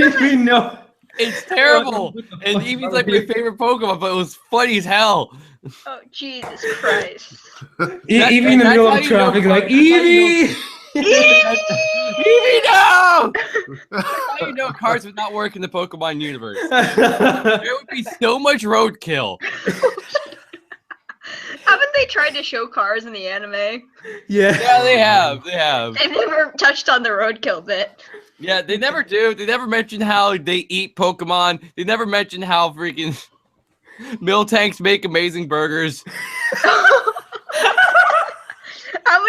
Eevee, no. It's terrible. And Eevee's like my favorite Pokemon, but it was funny as hell. Oh, Jesus Christ. Eevee in the middle of traffic, like, Eevee! Eevee, no! That's how you know cars would not work in the Pokemon universe. There would be so much roadkill. Haven't they tried to show cars in the anime? Yeah. Yeah, they have. They have. They've never touched on the roadkill bit. Yeah, they never do. They never mention how they eat Pokemon. They never mention how freaking Miltanks make amazing burgers. How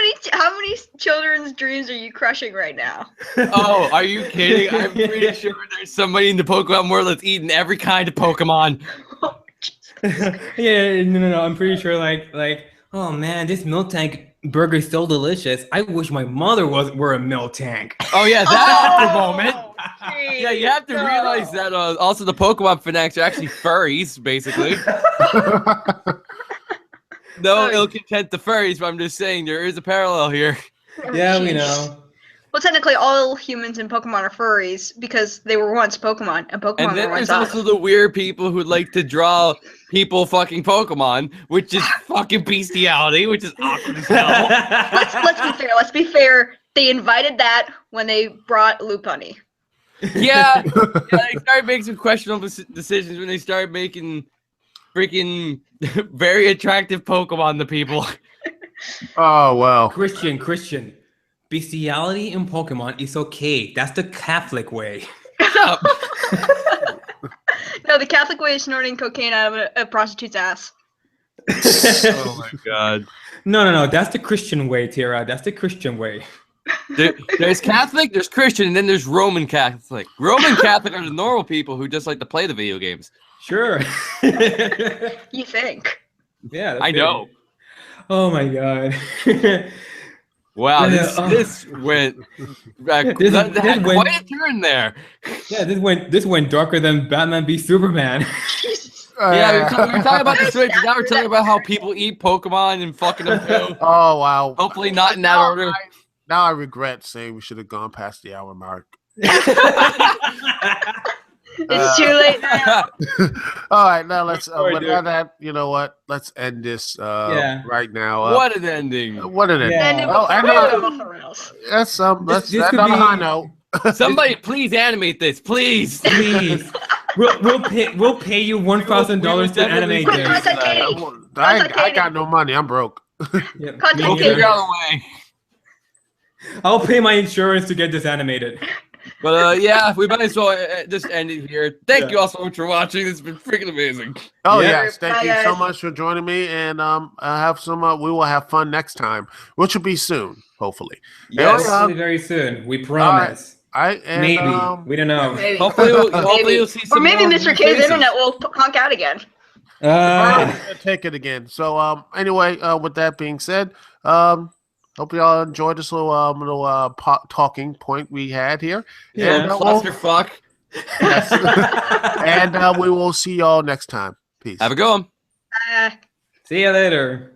many children's dreams are you crushing right now? Oh, are you kidding? I'm pretty sure there's somebody in the Pokemon world that's eating every kind of Pokemon. Yeah, no. I'm pretty sure, like, oh man, this Miltank burger is so delicious. I wish my mother were a Miltank. Oh yeah, that's the moment. Geez, Yeah, you have to realize that also the Pokemon fanatics are actually furries, basically. No ill content to furries, but I'm just saying there is a parallel here. Yeah, we know. Well, technically, all humans in Pokemon are furries because they were once Pokemon, and Pokemon And then were once there's us. also the weird people who like to draw people fucking Pokemon, which is fucking bestiality, which is awkward as hell. Let's be fair. Let's be fair. They invited that when they brought Lopunny. Yeah, they started making some questionable decisions when they started making freaking very attractive Pokemon to people. Oh well. Christian. Bestiality in Pokemon is okay. That's the Catholic way. No, the Catholic way is snorting cocaine out of a prostitute's ass. Oh my god. No. That's the Christian way, Tira. That's the Christian way. There's Catholic, there's Christian, and then there's Roman Catholic. Roman Catholic are the normal people who just like to play the video games. Sure. You think? Yeah. I know. Oh my god. Wow, Yeah, this went This had went- quite a turn there. Yeah, this went darker than Batman v Superman. Yeah, we were talking about the Switch, and now we're talking about how people eat Pokemon and fucking them too. Oh wow. Hopefully not in that order. Now I regret saying we should have gone past the hour mark. It's too late now. All right, now let's. Sorry, Without dude. that, you know what? Let's end this Yeah. right now. What an ending. What an end! Yeah. And it Oh, was and off the rails. let's let's this end could on a be- high note. Somebody please animate this, please. Please. We'll pay you $1,000 to animate this. Contact Katie. I got no money. I'm broke. Yeah. Contact We'll Katie. figure out a way. I'll pay my insurance to get this animated. But yeah, we might as well just end it here. Thank Yeah. you all so much for watching. This has been freaking amazing. Oh Yeah. yes, thank Bye, you so guys. much for joining me, and have some. We will have fun next time, which will be soon, hopefully. Yes. Hopefully very soon. We promise. And, Maybe. We don't know. Maybe. Hopefully you'll see some Or maybe more Mr. K's faces. internet will honk out again. take it again. So anyway, with that being said, hope y'all enjoyed this little talking point we had here. Yeah. And, Clusterfuck. yes. And we will see y'all next time. Peace. Have a good one. Uh, See you later.